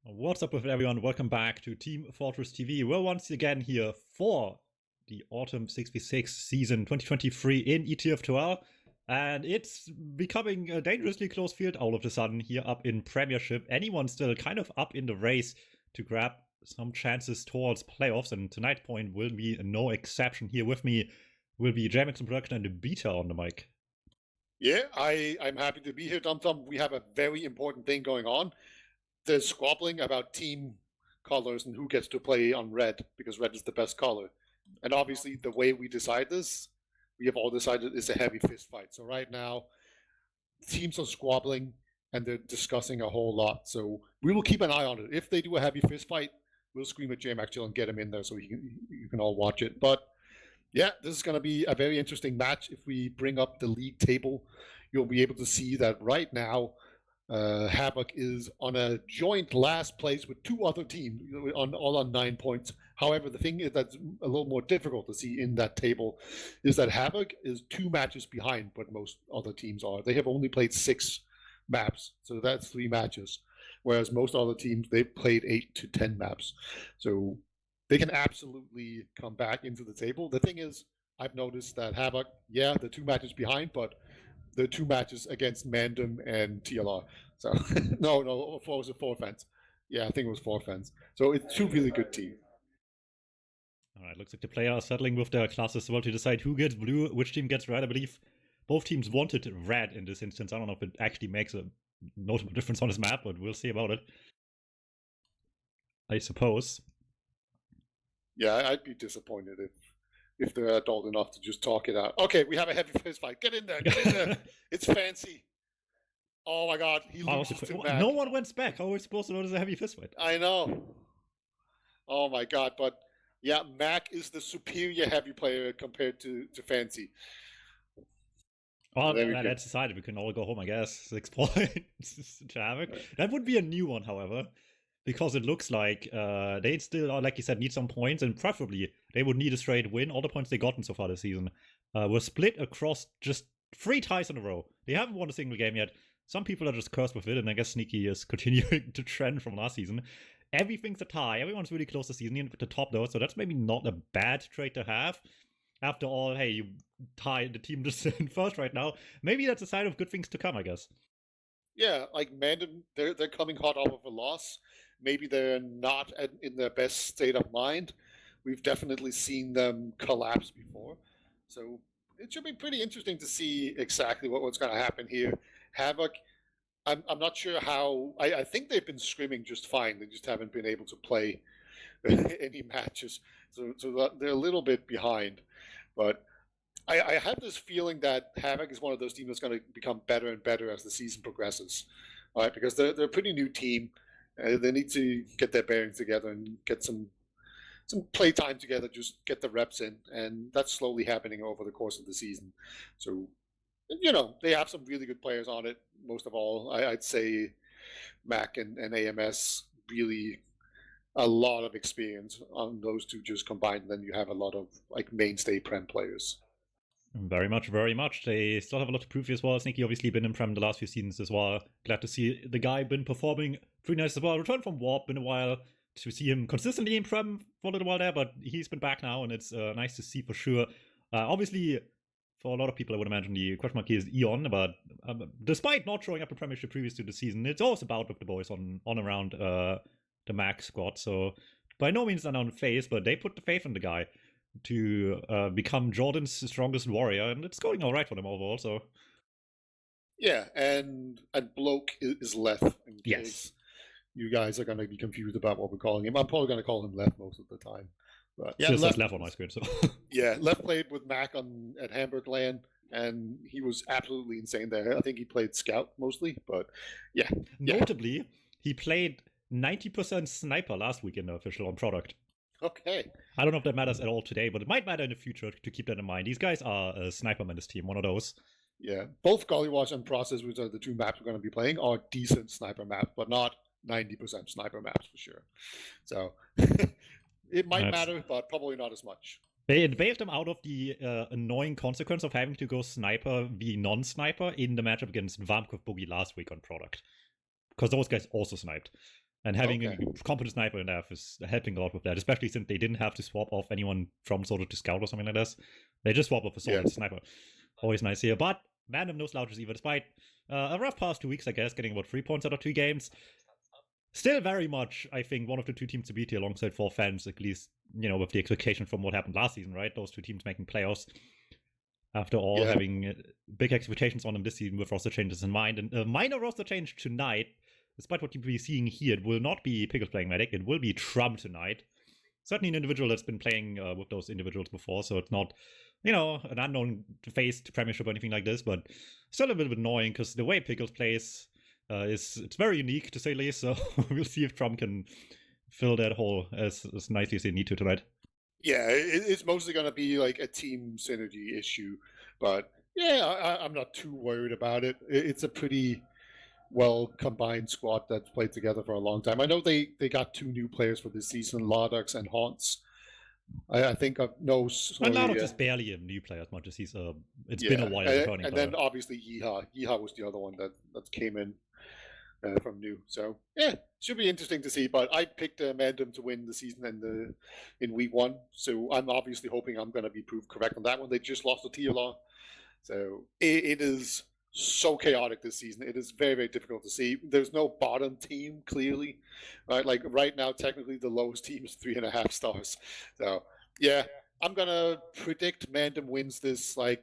What's up with everyone? Welcome back to Team Fortress TV. We're once again here for the Autumn 6v6 season 2023 in ETF2L. And it's becoming a dangerously close field all of a sudden here up in Premiership. Anyone still kind of up in the race to grab some chances towards playoffs. And tonight's point will be no exception. Here with me will be JMX in production and the Beta on the mic. Yeah, I'm happy to be here, Tom. We have a very important thing going on. There's squabbling about team colors and who gets to play on red, because red is the best color. And obviously, the way we decide this, we have all decided is a heavy fist fight. So right now, teams are squabbling and they're discussing a whole lot. So we will keep an eye on it. If they do a heavy fist fight, we'll scream at JMX and get him in there so you can all watch it. But yeah, this is going to be a very interesting match. If we bring up the league table, you'll be able to see that right now, HAVOC is on a joint last place with two other teams, all on 9 points. However, the thing that's a little more difficult to see in that table is that HAVOC is 2 matches behind what most other teams are. They have only played 6 maps, so that's 3 matches, whereas most other teams, they've played 8 to 10 maps. So they can absolutely come back into the table. The thing is, I've noticed that HAVOC, yeah, they're 2 matches behind, but they're 2 matches against MANDEM and TLR. So, no, was it 4 fans? Yeah, I think it was 4 fans. So it's 2 really good teams. All right, looks like the player are settling with their classes as well to decide who gets blue, which team gets red. I believe both teams wanted red in this instance. I don't know if it actually makes a notable difference on this map, but we'll see about it, I suppose. Yeah, I'd be disappointed if they're adult enough to just talk it out. Okay, we have a heavy fist fight. Get in there. It's fancy. Oh my god, he loses to Mac. No one went back. How are we supposed to know there's a heavy fist fight? I know. Oh my god, but yeah, Mac is the superior heavy player compared to Fancy. Oh, that's decided. We can all go home, I guess. 6 points to HAVOC. That would be a new one, however, because it looks like they still, like you said, need some points, and preferably they would need a straight win. All the points they've gotten so far this season were split across just 3 ties in a row. They haven't won a single game yet. Some people are just cursed with it, and I guess Sneaky is continuing to trend from last season. Everything's a tie. Everyone's really close this season, even at the top, though, so that's maybe not a bad trait to have. After all, hey, you tie the team just in first right now. Maybe that's a sign of good things to come, I guess. Yeah, like MANDEM, they're coming hot off of a loss. Maybe they're not in their best state of mind. We've definitely seen them collapse before. So it should be pretty interesting to see exactly what's going to happen here. HAVOC, I'm not sure how. I think they've been scrimming just fine. They just haven't been able to play any matches. So they're a little bit behind. But I have this feeling that HAVOC is one of those teams that's going to become better and better as the season progresses. All right, because they're a pretty new team. They need to get their bearings together and get some play time together, just get the reps in. And that's slowly happening over the course of the season. So, they have some really good players on it. Most of all, I'd say Mac and AMS really a lot of experience on those 2 just combined. Then you have a lot of like mainstay Prem players. Very much. They still have a lot to prove as well. Sneaky obviously been in Prem the last few seasons as well. Glad to see the guy been performing pretty nice as well. Returned from Warp, been a while to see him consistently in Prem for a little while there, but he's been back now, and it's nice to see for sure. Obviously, for a lot of people, I would imagine the question mark here is Eon, but despite not showing up in Premiership previous to the season, it's always about with the boys on around the Mac squad. So by no means unknown phase, but they put the faith in the guy to become Jordan's strongest warrior, and it's going all right for them overall. So yeah, and Bloke is Leth. Yes, you guys are going to be confused about what we're calling him. I'm probably going to call him Leth most of the time. But yeah, just Leth on my screen. So yeah, Leth played with Mac at Hamburg LAN, and he was absolutely insane there. I think he played Scout mostly, but yeah. Notably, he played 90% Sniper last week in the official on product. Okay. I don't know if that matters at all today, but it might matter in the future to keep that in mind. These guys are a sniper in this team, one of those. Yeah, both Gollywash and Process, which are the 2 maps we're going to be playing, are decent sniper maps, but not 90% sniper maps for sure. So it might matter, but probably not as much. They waived them out of the annoying consequence of having to go sniper v non-sniper in the matchup against Vamkov Boogie last week on product. Because those guys also sniped. And having a competent sniper in there is helping a lot with that, especially since they didn't have to swap off anyone from Soldier to Scout or something like this. They just swap off a Soldier to Sniper. Always nice here. But MANDEM no slouches either, despite a rough past 2 weeks, I guess, getting about 3 points out of 2 games. Still very much, I think, one of the 2 teams to beat here alongside 4 fans, at least, with the expectation from what happened last season, right? Those 2 teams making playoffs. After all, having big expectations on them this season with roster changes in mind. And a minor roster change tonight, despite what you'll be seeing here, it will not be Pickles playing Medic, it will be Trump tonight. Certainly an individual that's been playing with those individuals before, so it's not, an unknown face to Premiership or anything like this, but still a little bit annoying, because the way Pickles plays it's very unique, to say the least, so we'll see if Trump can fill that hole as nicely as they need to tonight. Yeah, it's mostly going to be like a team synergy issue, but yeah, I'm not too worried about it. It's a pretty well-combined squad that's played together for a long time. I know they got 2 new players for this season, Lardox and Haunts. I think of no. And Lardox is barely a new player as much as he's. It's been a while. And then obviously Yeehaw. Yeehaw was the other one that came in from new. So yeah, should be interesting to see. But I picked MANDEM to win the season in week 1. So I'm obviously hoping I'm going to be proved correct on that one. They just lost to TLR. So it is so chaotic this season. It is very, very difficult to see. There's no bottom team, clearly. Right? Like right now, technically the lowest team is 3.5 stars. So yeah, I'm going to predict MANDEM wins this, 4-3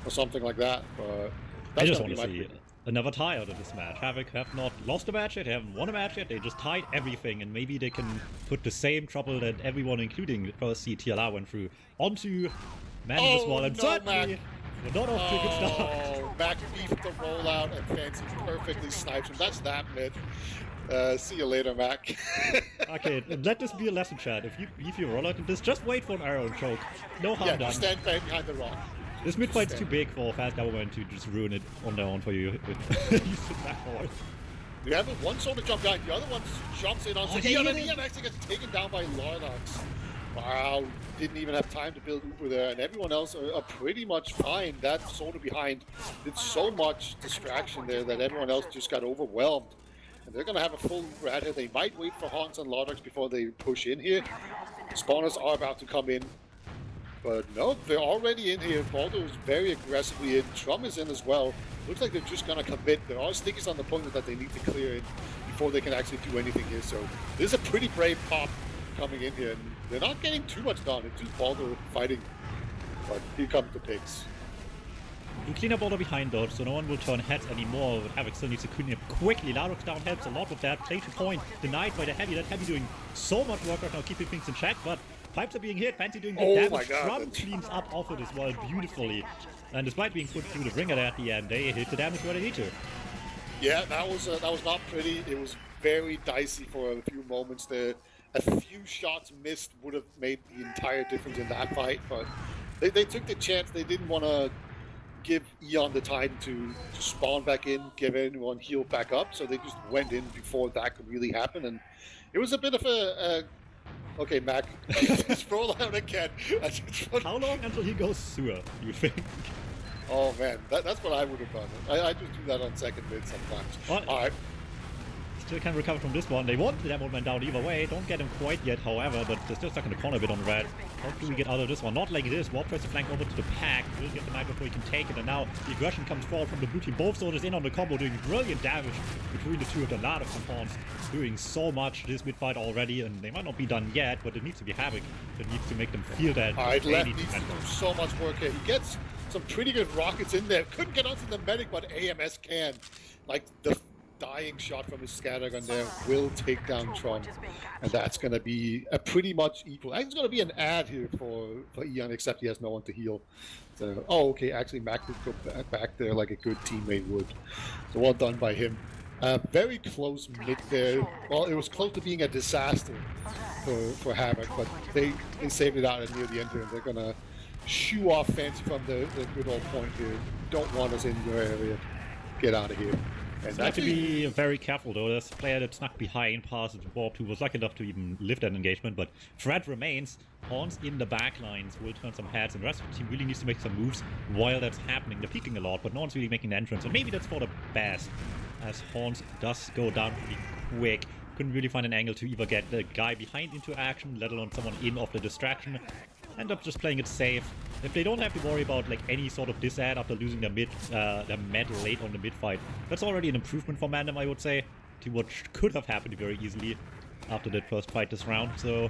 or something like that. But I just want to see another tie out of this match. HAVOC have not lost a match yet, they haven't won a match yet, they just tied everything, and maybe they can put the same trouble that everyone, including the first seed TLR, went through onto MANDEM as well. And certainly, we're not off to a good start. Mac beefed the rollout and Fancy perfectly snipes him. That's that mid. See you later, Mac. Okay, let this be a lesson, chat. If you beef your rollout in this, just wait for an arrow and choke. No harm done. Stand back behind the rock. This mid fight's too big for fast government to just ruin it on their own for you. You sit back forward. We have one soldier jump down, the other one jumps in on Ian, and Ian actually gets taken down by Lardox. Wow, didn't even have time to build Uber there, and everyone else are pretty much fine. That soldier behind did so much distraction there that everyone else just got overwhelmed. And they're going to have a full Uber at here. They might wait for Haunts and Lardox before they push in here. Spawners are about to come in. But no, they're already in here. Baldo is very aggressively in. Trum is in as well. Looks like they're just going to commit. There are stickies on the point that they need to clear in before they can actually do anything here. So this is a pretty brave pop coming in here. And they're not getting too much done. It's just Baldo fighting. But here comes the pigs. You clean up Baldo behind though, so no one will turn heads anymore. HAVOC still needs to clean up quickly. Lardox down helps a lot with that. Play to point denied by the Heavy. That Heavy doing so much work right now, keeping things in check, but pipes are being hit. Fancy doing good damage. Trump cleans up off it as well beautifully. And despite being put through the ringer there at the end, they hit the damage where they need to. Yeah, that was not pretty. It was very dicey for a few moments there. A few shots missed would have made the entire difference in that fight, but they took the chance. They didn't want to give Eon the time to spawn back in, give anyone heal back up, so they just went in before that could really happen. And it was a bit of a okay, Mac, just roll out again. How long until he goes sewer, you think? Oh man, that's what I would have done. I just do that on second mid sometimes. All right. Still can recover from this one. They want the demo man down either way. Don't get him quite yet, however, but they're still stuck in the corner a bit on red. How do we get out of this one? Not like this. Warp tries to flank over to the pack. Will get the knife before he can take it, and now the aggression comes forward from the blue team. Both soldiers in on the combo, doing brilliant damage between the two of the lot of compounds, doing so much this mid fight already, and they might not be done yet, but it needs to be HAVOC that needs to make them feel that. Alright, Left needs to do so much work here. He gets some pretty good rockets in there. Couldn't get onto the medic, but AMS can. Like the dying shot from his scattergun there will take down Tron, and that's going to be a pretty much equal. I think it's going to be an ad here for Eon, except he has no one to heal. So, oh, okay, actually Mac did go back there like a good teammate would. So well done by him. Very close mid there. Well, it was close to being a disaster for HAVOC, but they saved it out near the end here, and they're going to shoo off Fancy from the good old point here. Don't want us in your area. Get out of here. And so have to be very careful though. There's a player that snuck behind past Warp who was lucky enough to even lift that engagement, but threat remains. Horns in the back lines will turn some heads, and the rest of the team really needs to make some moves while that's happening. They're peeking a lot, but no one's really making the entrance, and maybe that's for the best. as Horns does go down pretty quick. Couldn't really find an angle to either get the guy behind into action, let alone someone in off the distraction. End up just playing it safe. If they don't have to worry about like any sort of disad after losing their med late on the mid fight, that's already an improvement for MANDEM, I would say, to what could have happened very easily after that first fight this round. So,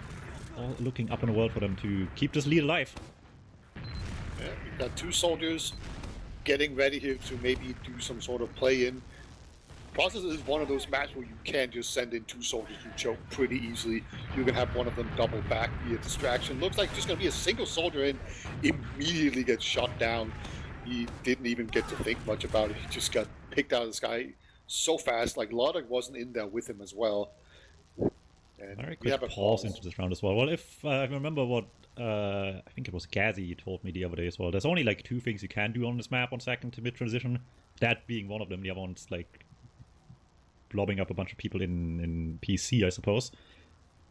all looking up in the world for them to keep this lead alive. Yeah, we've got 2 soldiers getting ready here to maybe do some sort of play-in. Process is one of those matches where you can't just send in 2 soldiers who choke pretty easily. You can have one of them double back via distraction. Looks like just going to be a single soldier in, immediately gets shot down. He didn't even get to think much about it. He just got picked out of the sky so fast. Like, Lodok wasn't in there with him as well. And very quick pause into this round as well. Well, if I remember what I think it was Gazi told me the other day as well, there's only like 2 things you can do on this map on second to mid transition. That being one of them. The other one's like blobbing up a bunch of people in PC, I suppose.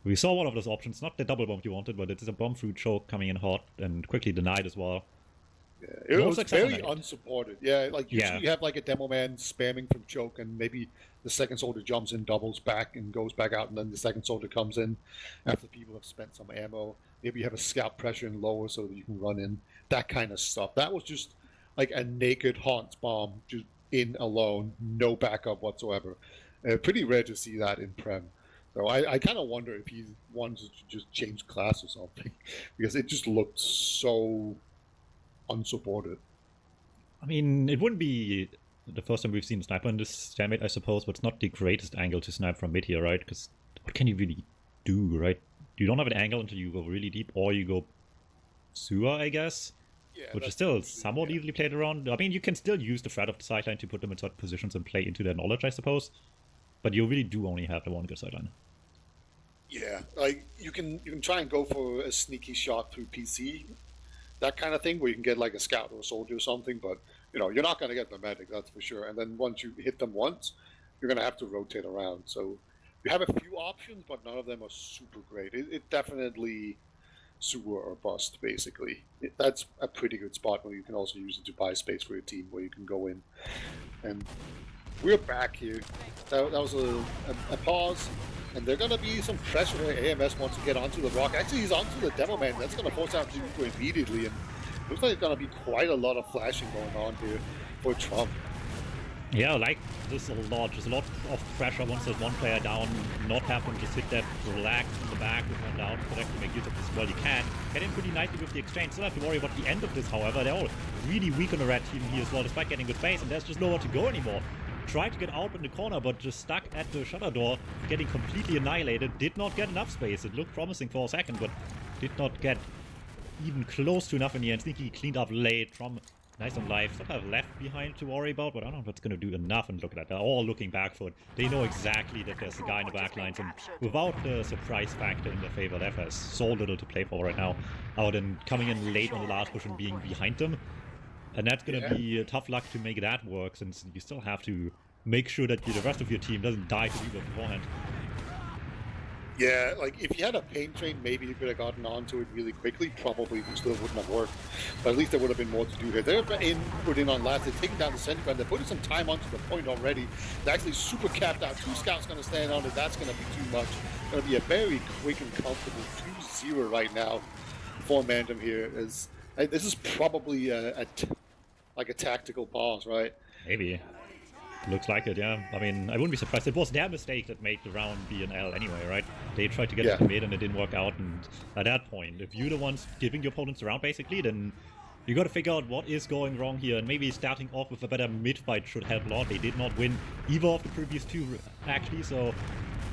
We saw one of those options, not the double bomb you wanted, but it's a bomb through choke coming in hot and quickly denied as well. Yeah, it was very unsupported. Yeah, like usually you have like a demo man spamming from choke, and maybe the second soldier jumps in, doubles back, and goes back out, and then the second soldier comes in after people have spent some ammo. Maybe you have a scout pressure in lower so that you can run in, that kind of stuff. That was just like a naked Haunts bomb, just in alone, no backup whatsoever. Pretty rare to see that in Prem. So I kind of wonder if he wanted to just change class or something, because it just looked so unsupported. I mean, it wouldn't be the first time we've seen a sniper in this stalemate, I suppose, but it's not the greatest angle to snipe from mid here, right? Because what can you really do, right? You don't have an angle until you go really deep, or you go sewer, I guess, which is still somewhat easily played around. I mean, you can still use the threat of the sideline to put them in certain positions and play into their knowledge, I suppose, but you really do only have the one good sideline. Yeah, like you can try and go for a sneaky shot through PC, that kind of thing, where you can get like a scout or a soldier or something, but you know, you're not going to get the medic, that's for sure. And then once you hit them once, you're going to have to rotate around. So you have a few options, but none of them are super great. It definitely sewer or bust, basically. That's a pretty good spot where you can also use it to buy space for your team, where you can go in. And we're back here. That was a pause. And they're going to be some pressure where AMS wants to get onto the rock. Actually, he's onto the demo man. That's going to force out Juko immediately. And it looks like there's going to be quite a lot of flashing going on here for Trump. Yeah, like this a lot. There's a lot of pressure once there's one player down. Not have them just sit there relaxed in the back with one down. Correct to make use of this as well. You can get in pretty nicely with the exchange. Still have to worry about the end of this, however. They're all really weak on the red team here as well, despite getting good space. And there's just nowhere to go anymore. Tried to get out in the corner, but just stuck at the shutter door, getting completely annihilated. Did not get enough space. It looked promising for a second, but did not get even close to enough in the end. Sneaky cleaned up late. From nice on life. Still have left behind to worry about, but I don't know if it's going to do enough. And look at that. They're all looking back for it. They know exactly that there's a guy in the back lines, and without the surprise factor in their favor, F has so little to play for right now. Other than coming in late on the last push and being behind them. And that's going to be tough luck to make that work, since you still have to make sure that the rest of your team doesn't die to you beforehand. Yeah, like if you had a pain train, maybe you could have gotten onto it really quickly. Probably still wouldn't have worked. But at least there would have been more to do here. They're putting on last. They're taking down the center ground. They're putting some time onto the point already. They're actually super capped out. 2 scouts going to stand on it. That's going to be too much. Going to be a very quick and comfortable 2-0 right now for MANDEM here. This is probably like a tactical pause, right? Maybe. Looks like it, yeah. I mean, I wouldn't be surprised. It was their mistake that made the round be an L anyway, right? They tried to get it to mid and it didn't work out, and at that point, if you're the ones giving your opponents the round, basically, then you gotta figure out what is going wrong here, and maybe starting off with a better mid-fight should help a lot. They did not win either of the previous 2, actually, so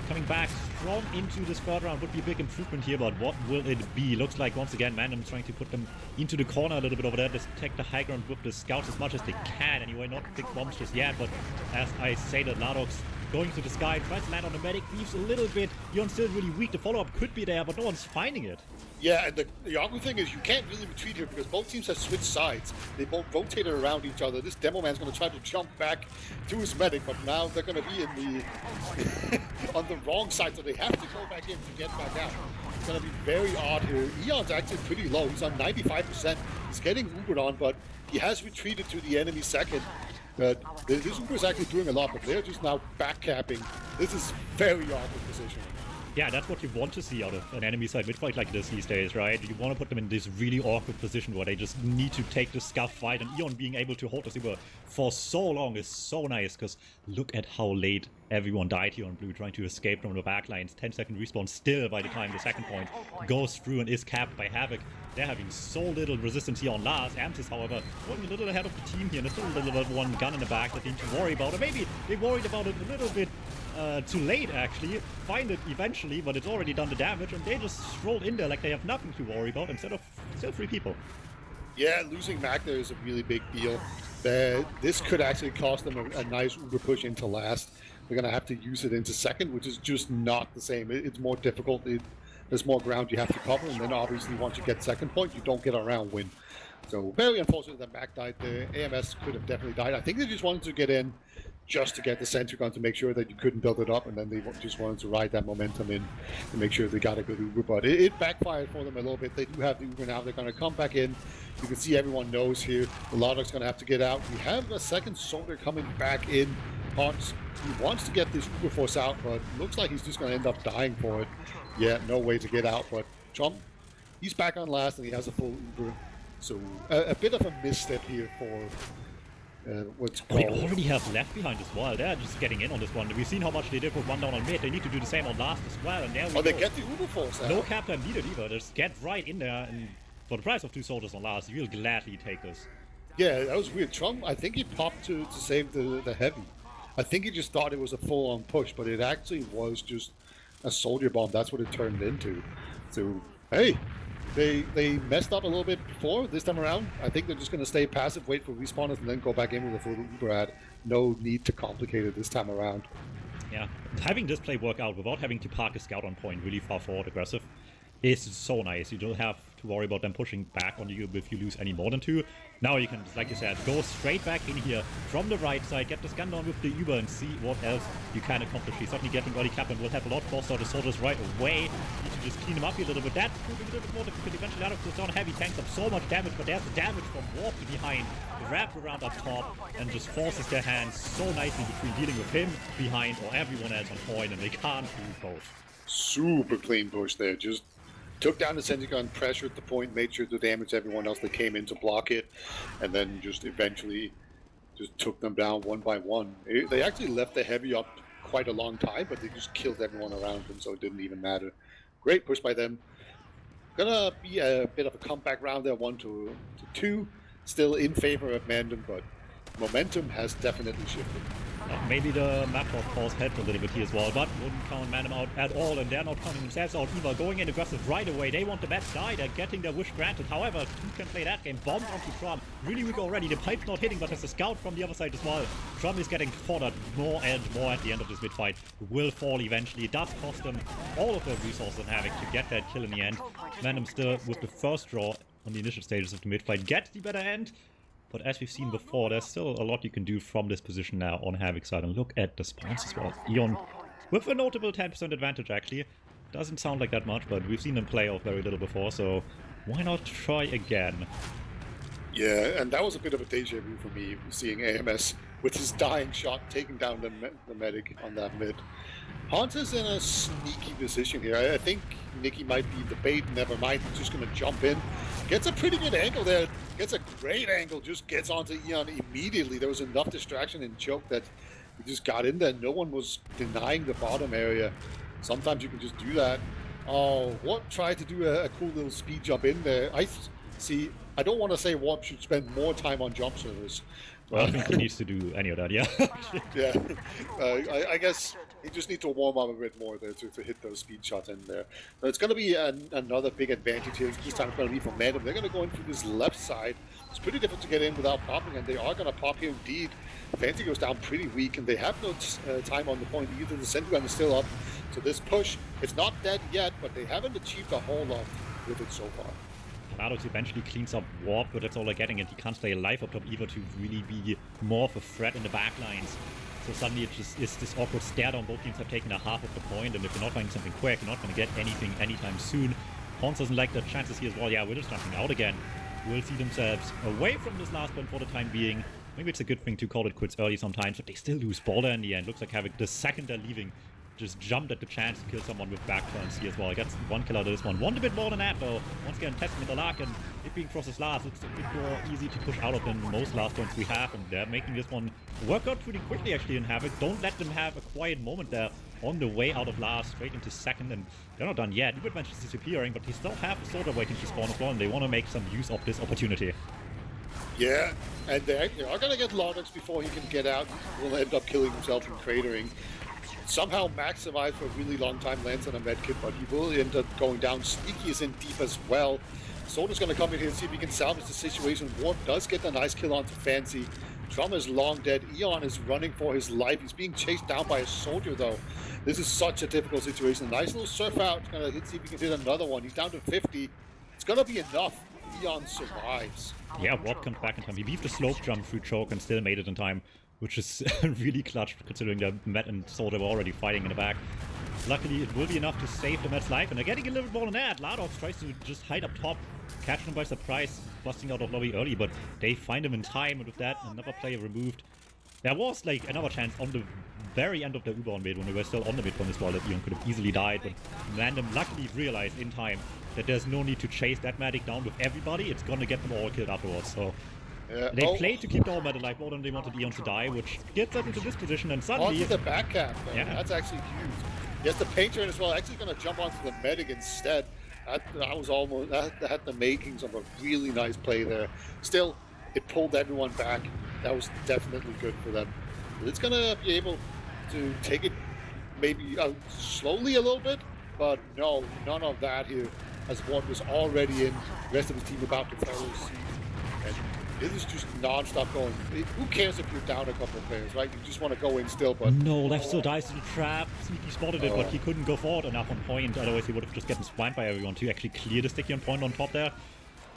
coming back strong into this third round would be a big improvement here, but what will it be? Looks like, once again, MANDEM trying to put them into the corner a little bit over there, just take the high ground with the scouts as much as they can. Anyway, not big bombs just yet, but as I say, that Ladok's going to the sky, tries to land on the medic, leaves a little bit. Yon's still really weak. The follow-up could be there, but no one's finding it. Yeah, and the ugly thing is you can't really retreat here because both teams have switched sides. They both rotated around each other. This demo man's going to try to jump back to his medic, but now they're going to be in the on the wrong side, so they have to go back in to get back out. It's going to be very odd here. Eon's actually pretty low. He's on 95%. He's getting Ubered on, but he has retreated to the enemy second. But this Uber is actually doing a lot, but they're just now backcapping. This is very awkward positioning. Yeah, that's what you want to see out of an enemy side mid-fight like this these days, right? You want to put them in this really awkward position where they just need to take the scuff fight, and Eon being able to hold this Uber for so long is so nice, because look at how late everyone died here on blue, trying to escape from the backlines. 10-second respawn still by the time the second point goes through and is capped by HAVOC. They're having so little resistance here on Lars. Amtis, however, going a little ahead of the team here, and there's still a little bit one gun in the back that they need to worry about, or maybe they worried about it a little bit too late, actually. Find it eventually, but it's already done the damage, and they just strolled in there like they have nothing to worry about instead of still 3 people. Yeah, losing Mac there is a really big deal. This could actually cost them a nice Uber push into last. They're going to have to use it into second, which is just not the same. It's more difficult. There's more ground you have to cover, and then obviously once you get second point, you don't get a round win. So very unfortunate that Mac died there. AMS could have definitely died. I think they just wanted to get in just to get the sentry gun to make sure that you couldn't build it up, and then they just wanted to ride that momentum in to make sure they got a good Uber. But it backfired for them a little bit. They do have the Uber now. They're going to come back in. You can see everyone knows here. The Lodoc's going to have to get out. We have a second soldier coming back in. Hans, he wants to get this Uber force out, but looks like he's just going to end up dying for it. Yeah, no way to get out. But Trump, he's back on last, and he has a full Uber. So a bit of a misstep here for what's called. They already have left behind as well. They're just getting in on this one. We've seen how much they did with one down on mid. They need to do the same on last as well. And there we go. They get the Uber force out. No cap time needed either. Just get right in there, and for the price of 2 soldiers on last, you'll gladly take this. Yeah, that was weird. Trump, I think he popped to save the heavy. I think he just thought it was a full-on push, but it actually was just a soldier bomb. That's what it turned into. So, hey, they messed up a little bit before this time around. I think they're just going to stay passive, wait for respawners, and then go back in with a full Uber ad. No need to complicate it this time around. Yeah, having this play work out without having to park a scout on point really far forward aggressive is so nice. You don't have to worry about them pushing back on you if you lose any more than 2. Now you can, like you said, go straight back in here from the right side, get this gun down with the Uber, and see what else you can accomplish. He's certainly getting early cap and will have a lot forced out the soldiers right away. Need to just clean him up here a little bit. That's proving a little bit more difficult. Eventually, out of this down heavy tanks up so much damage, but there's the damage from Warp behind, wrapped around up top, and just forces their hands so nicely between dealing with him behind or everyone else on point, and they can't do both. Super clean push there. Just took down the sentry gun, pressured the point, made sure to damage everyone else that came in to block it, and then just eventually just took them down one by one. They actually left the heavy up quite a long time, but they just killed everyone around them, so it didn't even matter. Great push by them. Gonna be a bit of a comeback round there, 1-2. Still in favor of MANDEM, but momentum has definitely shifted. Maybe the map of course helped a little bit here as well, but wouldn't count MANDEM out at all, and they're not counting themselves out either. Going in aggressive right away, they want the best die, they're getting their wish granted. However, who can play that game? Bomb onto Trum. Really weak already, the pipe's not hitting, but there's a scout from the other side as well. Trum is getting foddered more and more at the end of this mid-fight. Will fall eventually. It does cost them all of their resources and HAVOC to get that kill in the end. MANDEM still, with the first draw on the initial stages of the mid-fight, gets the better end. But as we've seen before, there's still a lot you can do from this position now on HAVOC side. And look at the spawns as well. Eon with a notable 10% advantage, actually. Doesn't sound like that much, but we've seen them play off very little before, so why not try again? Yeah, and that was a bit of a deja vu for me, seeing AMS with his dying shot taking down the medic on that mid. Hans is in a sneaky position here. I think Nicky might be the bait. Never mind, he's just going to jump in. Gets a pretty good angle there. Gets a great angle. Just gets onto Eon immediately. There was enough distraction and choke that he just got in there. No one was denying the bottom area. Sometimes you can just do that. Oh, Warp tried to do a cool little speed jump in there. I don't want to say Warp should spend more time on jump servers. Well, I think he needs to do any of that, yeah. Yeah, I guess he just needs to warm up a bit more there to hit those speed shots in there. So it's going to be another big advantage here. This time it's going to be for MANDEM. They're going to go in through this left side. It's pretty difficult to get in without popping, and they are going to pop here indeed. Fancy goes down pretty weak, and they have no time on the point either. The sentry gun is still up, so this push, it's not dead yet, but they haven't achieved a whole lot with it so far. GLaDOS eventually cleans up Warp, but that's all they're getting, and he can't stay alive up top either to really be more of a threat in the backlines. So suddenly it just is this awkward stare down. Both teams have taken a half of the point, and if you're not finding something quick, you're not going to get anything anytime soon. Hans doesn't like the chances here as well. Yeah, we're just jumping out again. Will see themselves away from this last point for the time being. maybe it's a good thing to call it quits early sometimes, but they still lose border in the end. Looks like HAVOC, the second they're leaving, just jumped at the chance to kill someone with back turns here as well. Gets one kill out of this one. Want a bit more than that though. Once again, testing with the luck, and it being crosses last, it's a bit more easy to push out of than most last turns we have, and they're making this one work out pretty quickly actually in HAVOC. Don't let them have a quiet moment there on the way out of last, straight into second, and they're not done yet. Uberbench is disappearing, but they still have a soldier waiting to spawn as well, and they want to make some use of this opportunity. Yeah, and they are going to get Lardox before he can get out. Will end up killing himself and cratering. Somehow maximize for a really long time, lands on a medkit, but he will end up going down. Sneaky is in deep as well. Soldier's going to come in here and see if he can salvage the situation. Warp does get a nice kill onto Fancy. Drum is long dead. Eon is running for his life. He's being chased down by a soldier, though. This is such a difficult situation. Nice little surf out. He's going to see if he can hit another one. He's down to 50. It's going to be enough. Eon survives. Yeah, Warp comes back in time. He beat the slope jump through choke and still made it in time, which is really clutch considering the Met and Soldier were already fighting in the back. Luckily, it will be enough to save the Met's life, and they're getting a little bit more than that. Lardox tries to just hide up top, catch them by surprise, busting out of lobby early, but they find him in time, and with that, another player removed. There was like another chance on the very end of the Uber on mid when we were still on the mid one as well that Eon could have easily died, but MANDEM luckily realized in time that there's no need to chase that medic down with everybody. It's gonna get them all killed afterwards, so they played to keep the all-meta alive more than they wanted Eon to die, which gets us into this position, and suddenly... Onto the back cap, man. Yeah. That's actually huge. Yes, the painter as well, actually going to jump onto the medic instead. That was almost... That had the makings of a really nice play there. Still, it pulled everyone back. That was definitely good for them. But it's going to be able to take it maybe slowly a little bit, but no, none of that here, as Ward was already in. The rest of his team about to follow suit. And it is just non-stop going. Who cares if you're down a couple of players, right? You just want to go in still, but... No, Left still dies to the trap. Sneaky spotted it, but he couldn't go forward enough on point. Otherwise, he would have just gotten splined by everyone to actually clear the sticky on point on top there.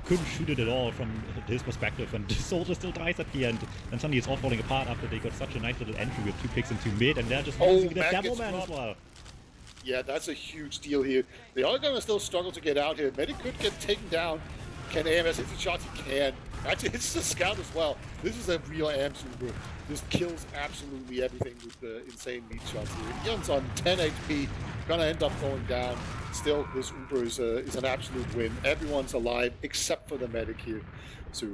Couldn't shoot it at all from his perspective, and the Soldier still dies at the end. And suddenly it's all falling apart after they got such a nice little entry with 2 picks into mid, and they're just losing the Demo Man as well. Yeah, that's a huge deal here. They are going to still struggle to get out here. Medic could get taken down. Can AMS hit the shots? He can. Actually, hits the scout as well. This is a real AMS Uber. This kills absolutely everything with the insane meat shots here. Eon's on 10 HP. Gonna end up going down. Still, this Uber is an absolute win. Everyone's alive except for the medic here. So,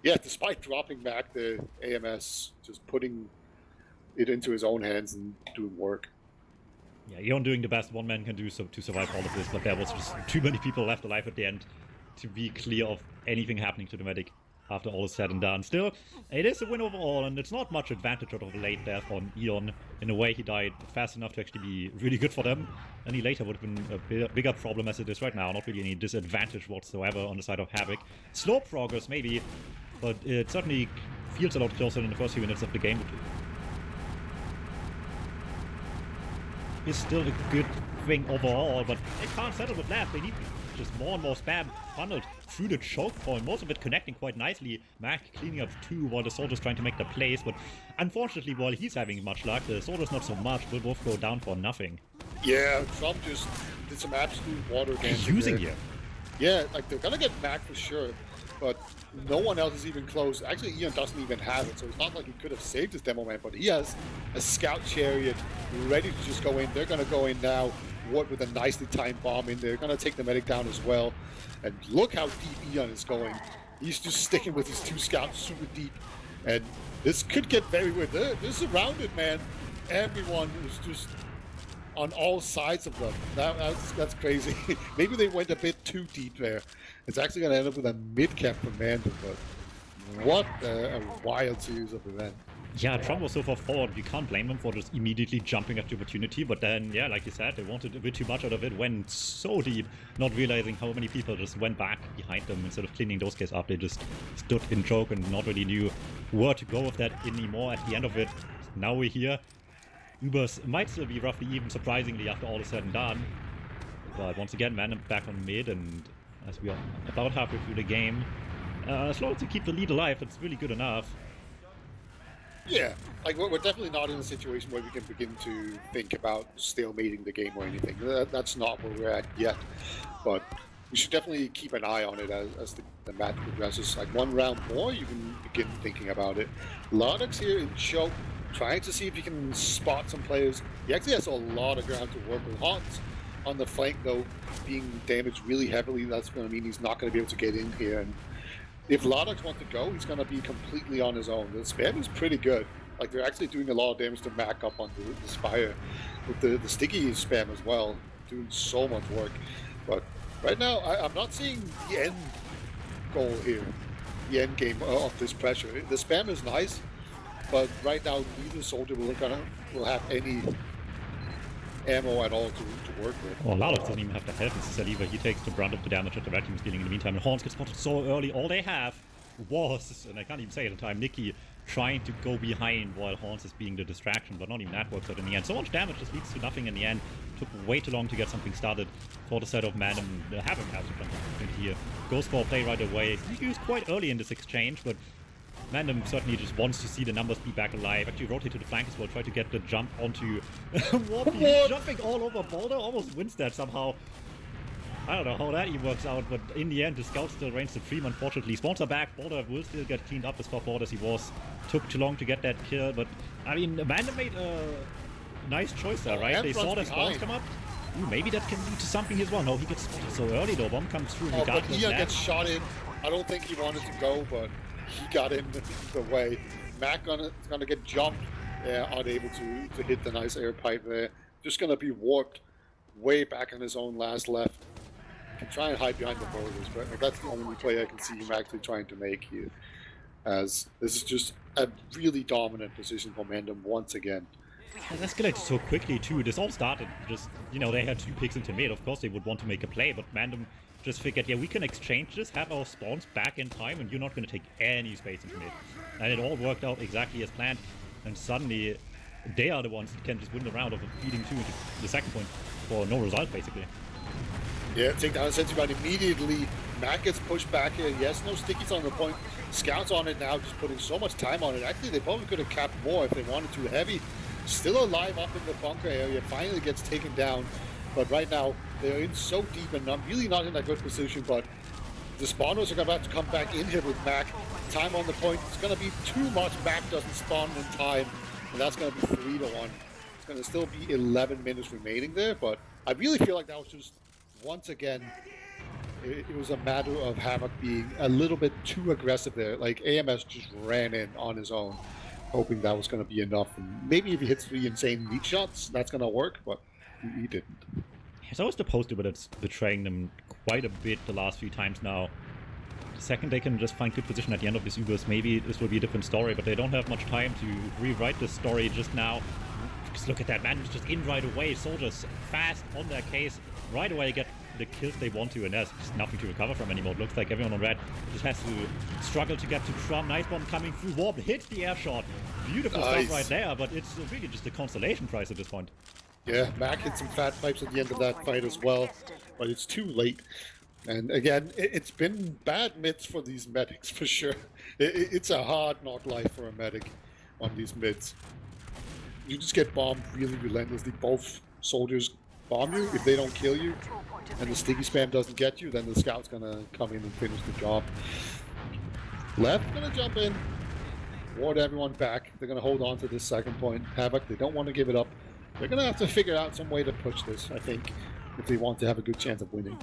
yeah, despite dropping back the AMS, just putting it into his own hands and doing work. Yeah, Eon doing the best one man can do to survive all of this, but there was just too many people left alive at the end to be clear of anything happening to the medic after all is said and done. Still, it is a win overall, and it's not much advantage out of a late death on Eon. In a way, he died fast enough to actually be really good for them. Any later would have been a bigger problem as it is right now. Not really any disadvantage whatsoever on the side of HAVOC. Slow progress, maybe, but it certainly feels a lot closer than the first few minutes of the game. It's still a good thing overall, but they can't settle with that. They need just more and more spam funneled through the choke point, most of it connecting quite nicely. Mac cleaning up 2 while the Soldier's trying to make the plays, but unfortunately, while he's having much luck, the Soldier's not so much. Will both go down for nothing. Yeah, Trump just did some absolute water dancing. Using here. Yeah, like they're gonna get Mac for sure, but no one else is even close. Actually, Eon doesn't even have it, so it's not like he could have saved his Demo Man, but he has a Scout Chariot ready to just go in. They're gonna go in now. Ward with a nicely timed bomb in there. Gonna take the medic down as well. And look how deep Eon is going. He's just sticking with his 2 scouts super deep. And this could get very weird. They're surrounded, man. Everyone is just on all sides of them. That's crazy. Maybe they went a bit too deep there. It's actually gonna end up with a mid-cap for MANDEM, but what a wild series of events. Yeah, Trump was so far forward, you can't blame them for just immediately jumping at the opportunity, but then, yeah, like you said, they wanted a bit too much out of it, went so deep, not realizing how many people just went back behind them. Instead of cleaning those guys up, they just stood in choke and not really knew where to go with that anymore at the end of it. Now we're here. Ubers might still be roughly even, surprisingly, after all is said and done. But once again, MANDEM back on mid, and as we are about halfway through the game, as long as you keep the lead alive, that's really good enough. Yeah, like we're definitely not in a situation where we can begin to think about stalemating the game or anything. That's not where we're at yet. But we should definitely keep an eye on it as the match progresses. Like one round more, you can begin thinking about it. Lardox here in choke, trying to see if he can spot some players. He actually has a lot of ground to work with. Hans on the flank, though, being damaged really heavily. That's going to mean he's not going to be able to get in here. And if Lardox wants to go, he's going to be completely on his own. The spam is pretty good. Like, they're actually doing a lot of damage to Mac up on the Spire. With the sticky spam as well, doing so much work. But right now, I'm not seeing the end goal here, the end game of this pressure. The spam is nice, but right now neither soldier will have any ammo at all to work with. Well, Lardox doesn't even have to help necessarily, but he takes the brunt of the damage that the red team is dealing in the meantime. And Horns gets spotted so early. All they have was, and I can't even say at the time, Nikki trying to go behind while Horns is being the distraction, but not even that works out in the end. So much damage just leads to nothing in the end. Took way too long to get something started for the side of MANDEM. The HAVOC has a opportunity here. Goes for a play right away. He used quite early in this exchange, but MANDEM certainly just wants to see the numbers be back alive. Actually rotate to the flank as well, try to get the jump onto Warpy. Jumping all over Boulder, almost wins that somehow. I don't know how that even works out, but in the end, the scout still reigns supreme, unfortunately. Spawns are back, Boulder will still get cleaned up as far forward as he was. Took too long to get that kill, but I mean, MANDEM made a nice choice there, right? They saw the spawns come up. Ooh, maybe that can lead to something as well. No, he gets spotted so early though. Bomb comes through regardless. But Ian gets shot in. I don't think he wanted to go, but he got in the way. Mac is gonna get jumped, unable to hit the nice air pipe there. Just gonna be warped way back on his own last left. Can try and hide behind the boulders, but that's the only play I can see him actually trying to make here. As this is just a really dominant position for MANDEM once again. It escalated so quickly too. This all started just, you know, they had 2 picks into mid. Of course they would want to make a play, but MANDEM just figured, yeah, we can exchange this, have our spawns back in time, and you're not going to take any space into mid. And it all worked out exactly as planned. And suddenly, they are the ones that can just win the round of feeding 2 into the second point for no result, basically. Yeah, take down a sentry gun immediately. Mac gets pushed back here. Yes, no stickies on the point. Scouts on it now, just putting so much time on it. Actually, they probably could have capped more if they wanted to. Heavy still alive up in the bunker area. Finally gets taken down. But right now, they're in so deep and really not in a good position. But the spawners are about to come back in here with Mac. Time on the point. It's going to be too much. Mac doesn't spawn in time. And that's going to be 3-1. It's going to still be 11 minutes remaining there. But I really feel like that was just, once again, it was a matter of HAVOC being a little bit too aggressive there. Like, AMS just ran in on his own, hoping that was going to be enough. And maybe if he hits 3 insane lead shots, that's going to work, but he didn't. It's always the poster, but it's betraying them quite a bit the last few times now. The second they can just find good position at the end of this Ubers, maybe this will be a different story, but they don't have much time to rewrite this story just now. Just look at that, man, just in right away. Soldiers fast on their case, right away get the kills they want to, and there's just nothing to recover from anymore. It looks like everyone on red just has to struggle to get to Trump. Nice bomb coming through. Warp hits the air shot. Beautiful stuff right there, but it's really just a consolation prize at this point. Yeah, Mac hit some fat pipes at the end of that fight as well, but it's too late. And again, it's been bad mids for these medics for sure. It's a hard knock life for a medic on these mids. You just get bombed really relentlessly. Both soldiers bomb you. If they don't kill you and the sticky spam doesn't get you, then the scout's gonna come in and finish the job. Left gonna jump in, ward everyone back. They're gonna hold on to this second point. HAVOC, they don't want to give it up. They're gonna have to figure out some way to push this, I think, if they want to have a good chance of winning.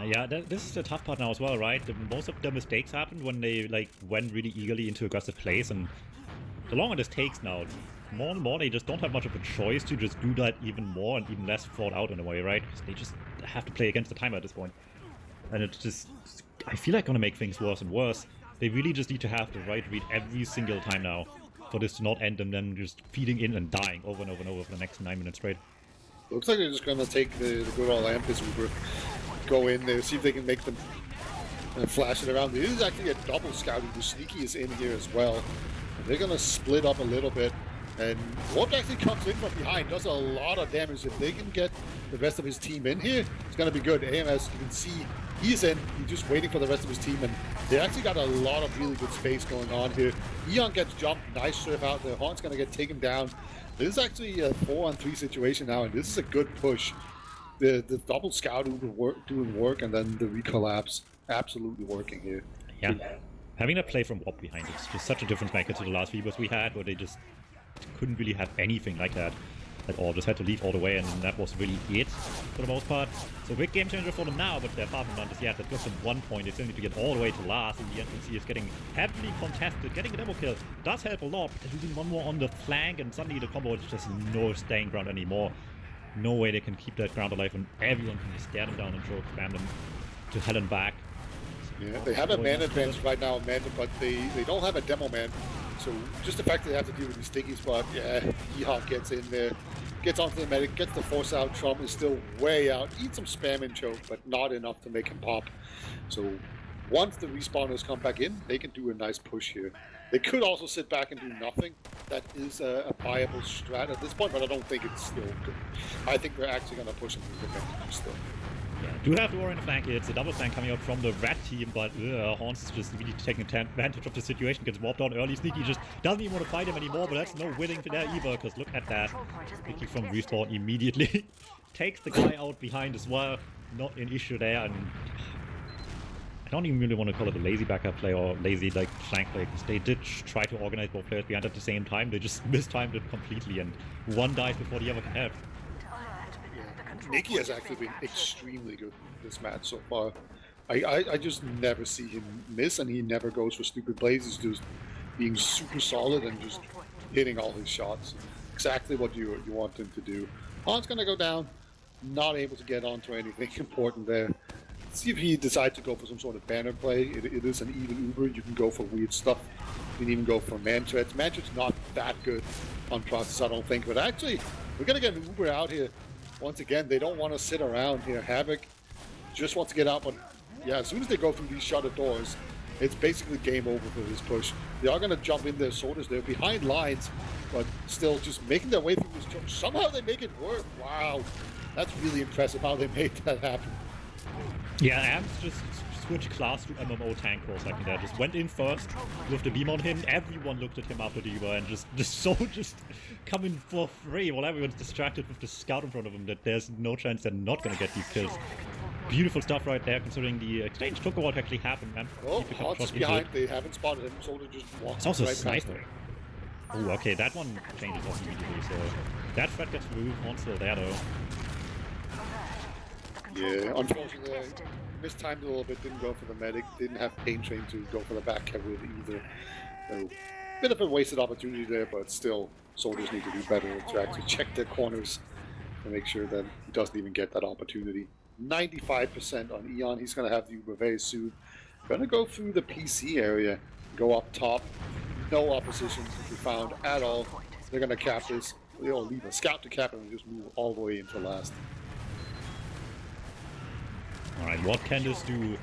Yeah, this is the tough part now as well, right? Most of the mistakes happened when they went really eagerly into aggressive plays, and the longer this takes now, more and more they just don't have much of a choice to just do that even more and even less thought out in a way, right? Because they just have to play against the timer at this point. And it's just, I feel like gonna make things worse and worse. They really just need to have the right read every single time now for this to not end them then just feeding in and dying over and over and over for the next 9 minutes straight. Looks like they're just gonna take the good old Ampus Uber, go in there, see if they can make them flash it around. There is actually a double scouting. The sneaky is in here as well. And they're gonna split up a little bit. And Warp actually comes in from behind, does a lot of damage. If they can get the rest of his team in here, it's going to be good. AMS, you can see he's in. He's just waiting for the rest of his team. And they actually got a lot of really good space going on here. Eon gets jumped. Nice surf out there. Haunt's going to get taken down. This is actually a 4-on-3 situation now, and this is a good push. the double scout doing work, and then the recollapse absolutely working here. Yeah. Having a play from Wop behind it's just such a difference maker to the last Vibos we had, where they just couldn't really have anything like that at all. Just had to leave all the way, and that was really it for the most part. So big game changer for them now, but they're far from done just yet. That gives them 1 point. They still need to get all the way to last, and the NPC is getting heavily contested. Getting a demo kill does help a lot, but losing one more on the flank, and suddenly the combo is just no staying ground anymore. No way they can keep that ground alive, and everyone can just stare them down and choke spam them to hell and back. Yeah, they have a man advantage right now, Amanda, but they don't have a demo man. So just the fact that they have to deal with these sticky spot, yeah, HAVOC gets in there, gets onto the medic, gets the force out. Trump is still way out. Eats some spam and choke, but not enough to make him pop. So once the respawners come back in, they can do a nice push here. They could also sit back and do nothing. That is a viable strat at this point, but I don't think it's still good. I think they're actually going to push him to the defense still. Yeah, do have to worry in the flank. It's a double flank coming out from the red team, but Horns is just really taking advantage of the situation. Gets warped out early. Sneaky just doesn't even want to fight him anymore, but that's no winning for there either, because look at that. Sneaky from respawn immediately takes the guy out behind as well. Not an issue there, and I don't even really want to call it a lazy backup play or lazy like flank play, because they did try to organize both players behind at the same time. They just mistimed it completely, and one dies before the other can help. Nikki has actually been extremely good this match so far. I just never see him miss, and he never goes for stupid plays. He's just being super solid and just hitting all his shots. Exactly what you want him to do. Han's gonna go down, not able to get onto anything important there. See if he decides to go for some sort of banner play. It is an even Uber. You can go for weird stuff. You can even go for man threats. Man threats not that good on process, I don't think. But actually, we're gonna get an Uber out here. Once again, they don't want to sit around here. HAVOC just wants to get out, but yeah, as soon as they go through these shuttered doors, it's basically game over for this push. They are going to jump in their soldiers. They're behind lines, but still just making their way through this jump. Somehow they make it work. Wow, that's really impressive how they made that happen. Yeah, Amps just switched class to MMO tank for a second there. Just went in first with the beam on him. Everyone looked at him after the Uber and just coming for free while everyone's distracted with the scout in front of him, that there's no chance they're not going to get these kills. Beautiful stuff right there, considering the exchange took a while to actually happen. And oh, Hodge behind. They haven't spotted him. Soldier just walks it's also right a sniper. Oh, okay, that one changes off immediately, so that threat gets removed. Horn's still there though. Yeah, unfortunately, mistimed a little bit, didn't go for the medic, didn't have Pain Train to go for the back cavalry either. So, bit of a wasted opportunity there, but still, soldiers need to do better to actually check their corners to make sure that he doesn't even get that opportunity. 95% on Eon, he's going to have the Uber very soon. Going to go through the PC area, go up top, no opposition to be found at all. They're going to cap this, they'll leave a scout to cap it and just move all the way into last. Alright, what can this do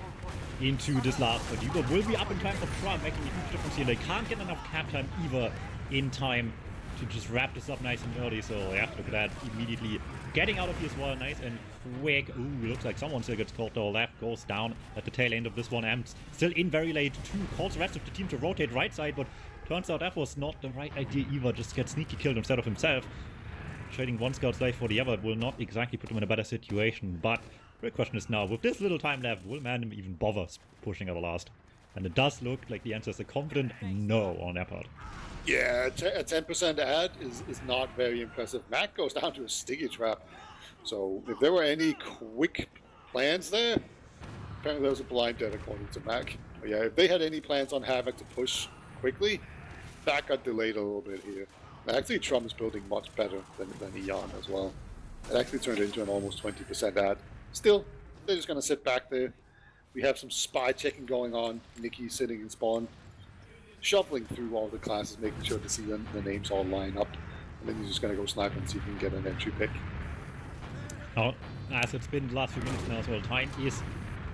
into this last fight? Uber will be up in time for Trump, making a huge difference here. They can't get enough cap time either in time to just wrap this up nice and early. So yeah, look at that. Immediately getting out of here as well. Nice and quick. Ooh, looks like someone still gets caught though. Left goes down at the tail end of this one. And still in very late too. Calls the rest of the team to rotate right side, but turns out that was not the right idea either. Just get sneaky killed instead of himself. Trading one scout's life for the other will not exactly put him in a better situation, but the question is now, with this little time left, will MANDEM even bother pushing out the last? And it does look like the answer is a confident no on their part. Yeah, a 10% add is not very impressive. Mac goes down to a sticky trap. So if there were any quick plans there, apparently there was a blind dead according to Mac. But yeah, if they had any plans on HAVOC to push quickly, that got delayed a little bit here. Actually, Trump is building much better than Eon as well. It actually turned into an almost 20% add. Still, they're just going to sit back there. We have some spy checking going on. Nikki sitting in spawn, shuffling through all the classes, making sure to see the names all line up. And then he's just going to go snipe and see if he can get an entry pick. Now, as it's been the last few minutes now as well, time is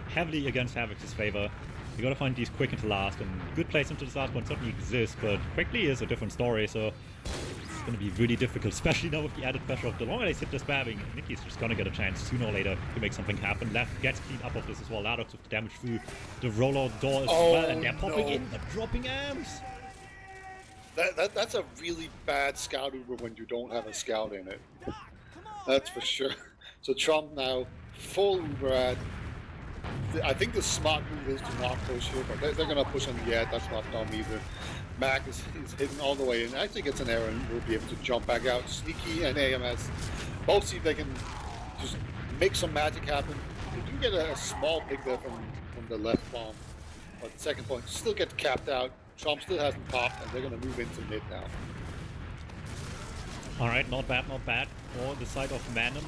heavily against HAVOC's favor. You gotta find these quick into last, and good plays into this last one certainly exists, but quickly is a different story, so it's gonna be really difficult, especially now with the added pressure of the longer they sit there spamming. Nikki's just gonna get a chance sooner or later to make something happen. Left gets cleaned up of this as well. Lardox with the damage through the rollout door as well, and they're popping in, but dropping amps. That's a really bad scout Uber when you don't have a scout in it. That's for sure. So Trump now full Uber ad. I think the smart move is to not push here, but they're going to push on the ad. That's not dumb either. Mac is hitting all the way in. I think it's an error and we'll be able to jump back out. Sneaky and AMS both see if they can just make some magic happen. They do get a small pick there from the left bomb, but the second point still gets capped out. Trump still hasn't popped, and they're going to move into mid now. Alright, not bad, not bad. For the side of MANDEM.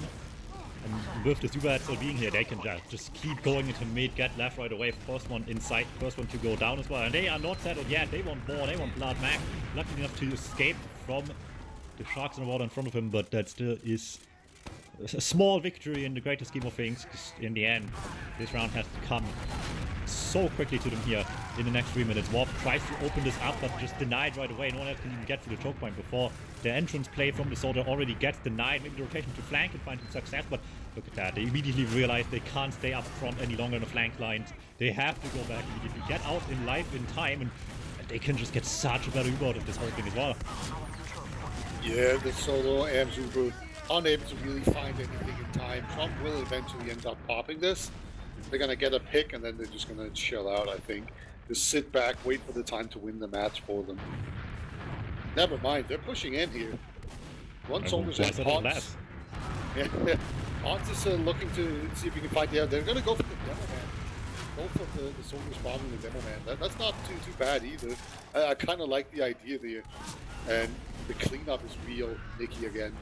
And with the super still being here, they can just keep going into mid, get left right away. First one inside, first one to go down as well. And they are not settled yet. They want more, they want blood. Mac lucky enough to escape from the sharks in the water in front of him, but that still is a small victory in the greater scheme of things. Because in the end, this round has to come so quickly to them here in the next 3 minutes. Warp tries to open this up, but just denied right away. No one else can even get to the choke point before the entrance play from the soldier already gets denied. Maybe the rotation to flank and find some success, but look at that. They immediately realize they can't stay up front any longer in the flank lines. They have to go back immediately, get out in life in time, and they can just get such a better Uber out of this whole thing as well. Yeah, the solo and Uber unable to really find anything in time. Trump will eventually end up popping this. They're going to get a pick, and then they're just going to chill out, I think. Just sit back, wait for the time to win the match for them. Never mind, they're pushing in here. One soldier's in Hans. Yeah, Hans is looking to see if he can find the air. They're going to go for the demo man. Go for the soldiers bombing the demo man. That's not too bad either. I kind of like the idea there. And the cleanup is real. Nicky again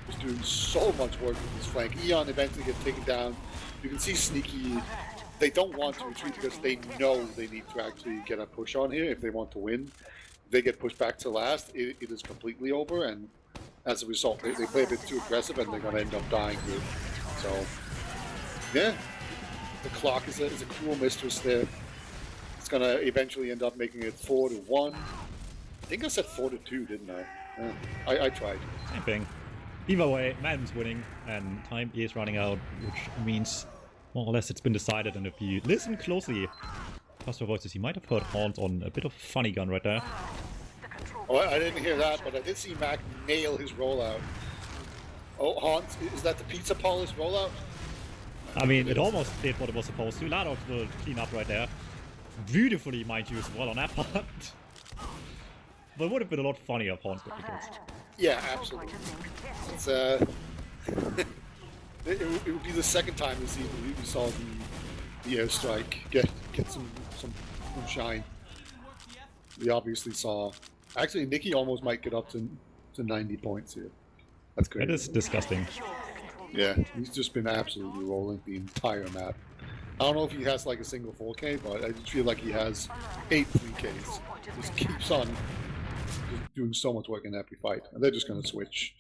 is doing so much work with his flank. Eon eventually gets taken down. You can see Sneaky, they don't want to retreat because they know they need to actually get a push on here if they want to win. If they get pushed back to last, it is completely over, and as a result, they play a bit too aggressive and they're going to end up dying here. So, yeah, the clock is a cruel mistress there. It's going to eventually end up making it 4-1. I think I said 4-2, didn't I? I tried. Same thing. Either way, MANDEM's winning, and time is running out, which means more or less it's been decided. And if you listen closely, Pastor Voices, you might have heard Hans on a bit of a funny gun right there. Oh, I didn't hear that, but I did see Mac nail his rollout. Oh, Hans, is that the pizza polish rollout? I mean, it almost did what it was supposed to. Ladok will clean up right there. Beautifully, mind you, as well on that part. But it would have been a lot funnier if Hans got the kills. Yeah, absolutely. It's it would be the second time this season we saw the airstrike get some shine. We obviously saw. Actually, Nicky almost might get up to 90 points here. That's great. It is disgusting. Yeah, he's just been absolutely rolling the entire map. I don't know if he has like a single 4K, but I just feel like he has 8 3Ks. Just keeps on just doing so much work in every fight, and they're just going to switch.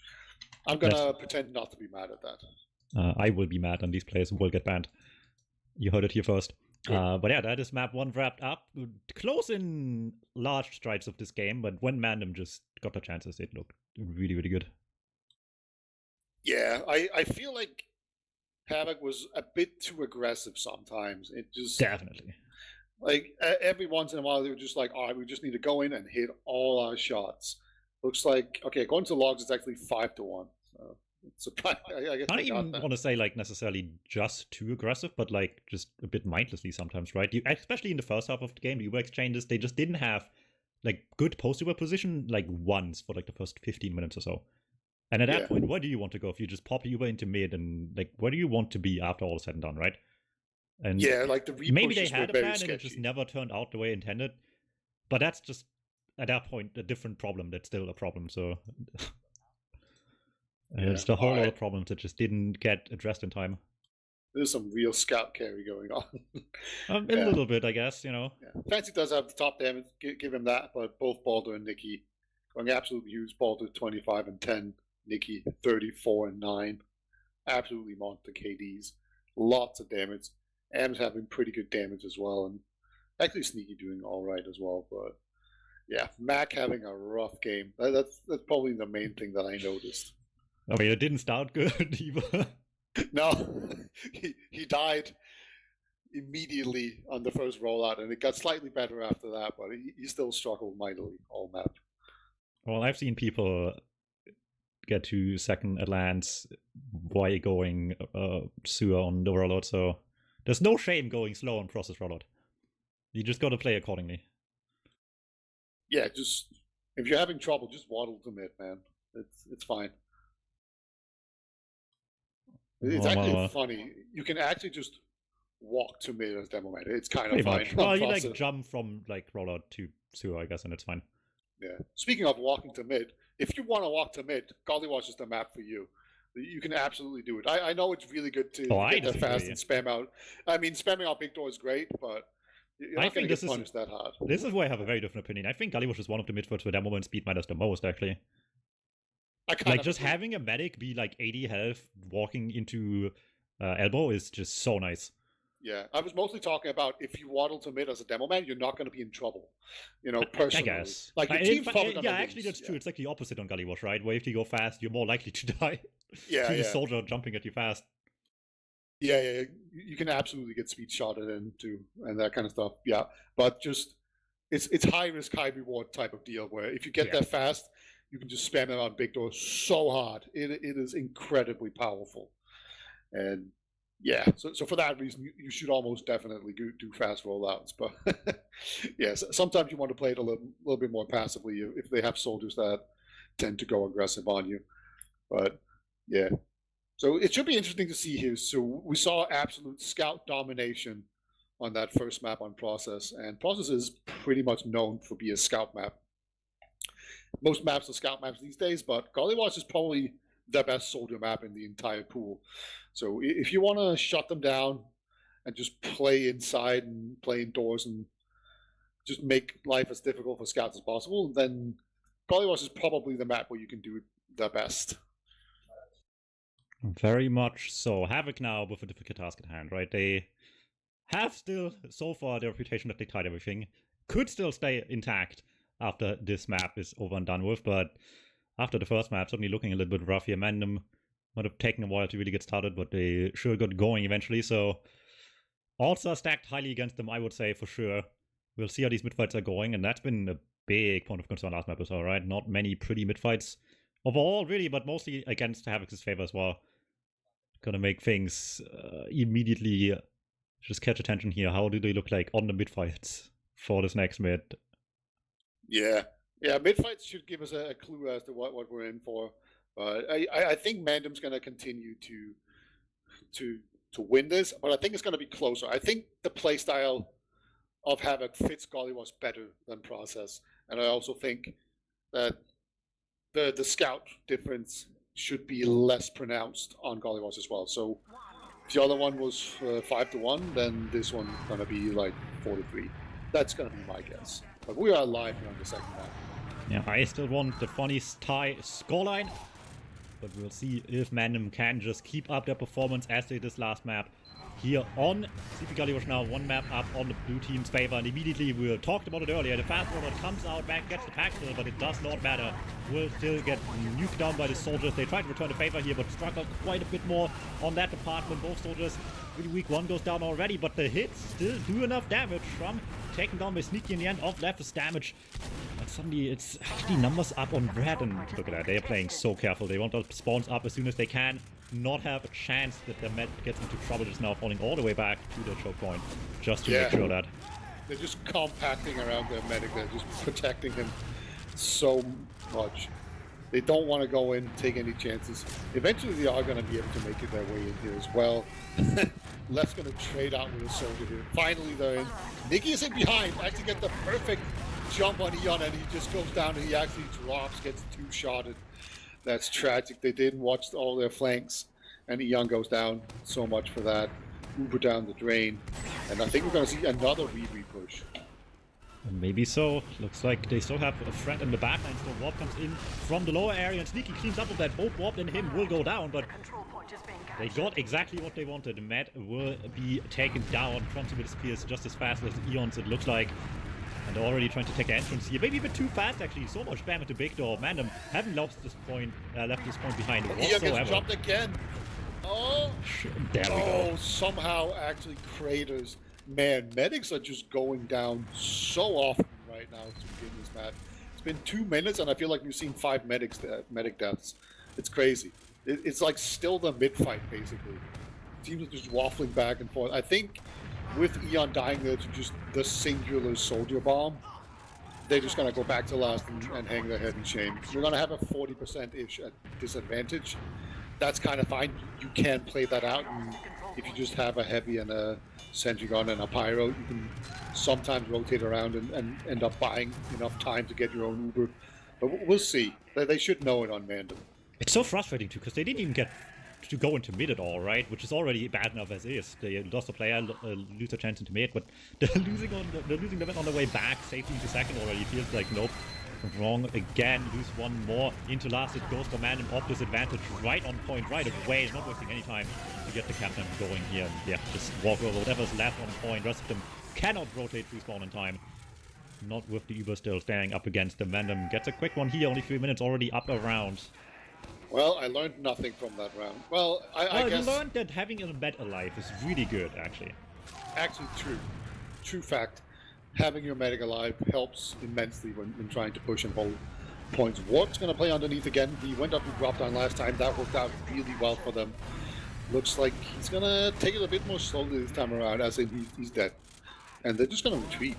I'm going to pretend not to be mad at that. I will be mad, and these players will get banned. You heard it here first. But yeah, that is map 1 wrapped up. Close in large strides of this game, but when MANDEM just got the chances, it looked really, really good. Yeah, I feel like HAVOC was a bit too aggressive sometimes. It just... Definitely. Like, every once in a while, they were just like, oh, we just need to go in and hit all our shots. Looks like, okay, according to logs, it's actually 5-1. So it's I guess I don't even want to say, like, necessarily just too aggressive, but, like, just a bit mindlessly sometimes, right? Especially in the first half of the game, the Uber exchanges, they just didn't have, like, good post-Uber position, like, once for, like, the first 15 minutes or so. And at that point, where do you want to go? If you just pop Uber into mid, and, like, where do you want to be after all is said and done, right? And yeah, like the maybe they had a plan sketchy. and it just never turned out the way intended. But that's just, at that point, a different problem that's still a problem. So there's a whole lot of problems that just didn't get addressed in time. There's some real scout carry going on. A little bit, I guess, you know. Yeah. Fancy does have the top damage, give him that, but both Balder and Nicky going absolutely huge. Balder 25 and 10, Nicky 34 and 9. Absolutely monster KDs. Lots of damage. Am's having pretty good damage as well, and actually Sneaky doing all right as well. But yeah, Mac having a rough game. That's probably the main thing that I noticed. I mean, it didn't start good either. No, he died immediately on the first rollout, and it got slightly better after that, but he still struggled mightily all map. Well, I've seen people get to second at lands while going sewer on the Warlord, so there's no shame going slow on process Warlord. You just gotta play accordingly. Yeah, just if you're having trouble, just waddle to mid, man. It's fine. It's actually funny. You can actually just walk to mid as demo meta. It's kind of fine. Well, you like jump from like Warlord to sewer, I guess, and it's fine. Yeah. Speaking of walking to mid, if you want to walk to mid, Gollywash is the map for you. You can absolutely do it. I know it's really good to get there fast and spam out. I mean, spamming out big door is great, but you're not going to get punished that hard. This is where I have a very different opinion. I think Gollywash is one of the midforts where demo and speed matters the most, actually. Like, just having a medic be like 80 health walking into elbow is just so nice. Yeah, I was mostly talking about if you waddle to mid as a demo man, you're not going to be in trouble. You know, personally. I guess. Like, your team's probably going to lose. Actually, that's true. It's like the opposite on Gollywash, right? Where if you go fast, you're more likely to die. Yeah, to the soldier jumping at you fast. Yeah. You can absolutely get speed shotted into and that kind of stuff. Yeah, but just it's high risk, high reward type of deal where if you get there fast, you can just spam it on big door so hard. It is incredibly powerful, and yeah. So for that reason, you should almost definitely do fast rollouts. But yes, sometimes you want to play it a little bit more passively if they have soldiers that tend to go aggressive on you. But yeah. So it should be interesting to see here. So we saw absolute scout domination on that first map on Process, and Process is pretty much known for being a scout map. Most maps are scout maps these days, but Gollywash is probably the best soldier map in the entire pool. So if you want to shut them down and just play inside and play indoors and just make life as difficult for scouts as possible, then Gollywash is probably the map where you can do it the best. Very much so. HAVOC now with a difficult task at hand, right? They have still, so far, the reputation that they tied everything. Could still stay intact after this map is over and done with, but after the first map, certainly looking a little bit rough here. MANDEM might have taken a while to really get started, but they sure got going eventually, so odds are stacked highly against them, I would say, for sure. We'll see how these mid-fights are going, and that's been a big point of concern last map as well, right? Not many pretty mid-fights overall, really, but mostly against HAVOC's favor as well. Gonna make things immediately just catch attention here. How do they look like on the mid-fights for this next mid? Yeah, mid-fights should give us a clue as to what we're in for. But I think MANDEM's going to continue to win this, but I think it's going to be closer. I think the playstyle of HAVOC fits Gollywash better than Process, and I also think that the scout difference should be less pronounced on Gollywash as well. So if the other one was 5-1, then this one's going to be like 4-3. That's going to be my guess. But we are live here on the second map. Yeah, I still want the funny tie scoreline, but we'll see if MANDEM can just keep up their performance as they did this last map. Here on CP Gollywash now, one map up on the blue team's favor, and immediately, we talked about it earlier, the fast roller comes out back, gets the pack still, but it does not matter. Will still get nuked down by the soldiers. They try to return the favor here, but struggle quite a bit more on that department. Both soldiers, really weak. One goes down already, but the hits still do enough damage from taken down by Sneaky in the end of Lef's damage. And suddenly it's actually numbers up on red, and look at that, they're playing so careful. They want those spawns up as soon as they can. Not have a chance that the med gets into trouble, just now falling all the way back to the choke point, just to make sure that they're just compacting around their medic. They're just protecting him so much. They don't want to go in, take any chances. Eventually, they are going to be able to make it their way in here as well. Left's going to trade out with a soldier here. Finally, they're in. Nikki is in behind. Actually, get the perfect jump on Eon, and he just goes down, and he actually drops, gets two-shotted. That's tragic. They didn't watch all their flanks, and Eon goes down. So much for that. Uber down the drain, and I think we're going to see another re-push. Maybe so. Looks like they still have a threat in the backline. So Warp comes in from the lower area, and Sneaky cleans up with that. Both Warp and him will go down, but they got exactly what they wanted. Matt will be taken down from the spears just as fast as Eons, it looks like. And they're already trying to take the entrance here. Maybe a bit too fast, actually. So much spam at the big door. MANDEM haven't left this point behind whatsoever. Eon gets jumped again. Oh, there we go. Somehow actually craters. Man, medics are just going down so often right now to begin this match. It's been 2 minutes, and I feel like we've seen 5 medic deaths. It's crazy. It's like still the mid-fight, basically. Teams are just waffling back and forth. I think with Eon dying there to just the singular soldier bomb, they're just going to go back to last and hang their head in shame. We're going to have a 40%-ish disadvantage. That's kind of fine. You can play that out. And if you just have a heavy and a sentry gun and a pyro, you can sometimes rotate around and end up buying enough time to get your own Uber. But we'll see. They should know it on MANDEM. It's so frustrating too, because they didn't even get to go into mid at all, right? Which is already bad enough as is. They lost a player, lose a chance into mid, but they're losing the mid on the way back. Safety into second already. Feels like nope. Wrong again. Lose one more into last. It goes for MANDEM. Optus advantage right on point, right away. Not wasting any time to get the captain going here. Yeah, just walk over whatever's left on point. Rest of them cannot rotate respawn in time. Not with the Uber still standing up against the MANDEM. Gets a quick one here. Only 3 minutes already up around. Well, I learned nothing from that round. Well, I guess... you learned that having a med alive is really good, actually. Actually, true. True fact. Having your medic alive helps immensely when trying to push and hold points. Warp's going to play underneath again. He went up and dropped down last time. That worked out really well for them. Looks like he's going to take it a bit more slowly this time around, as in he's dead. And they're just going to retreat.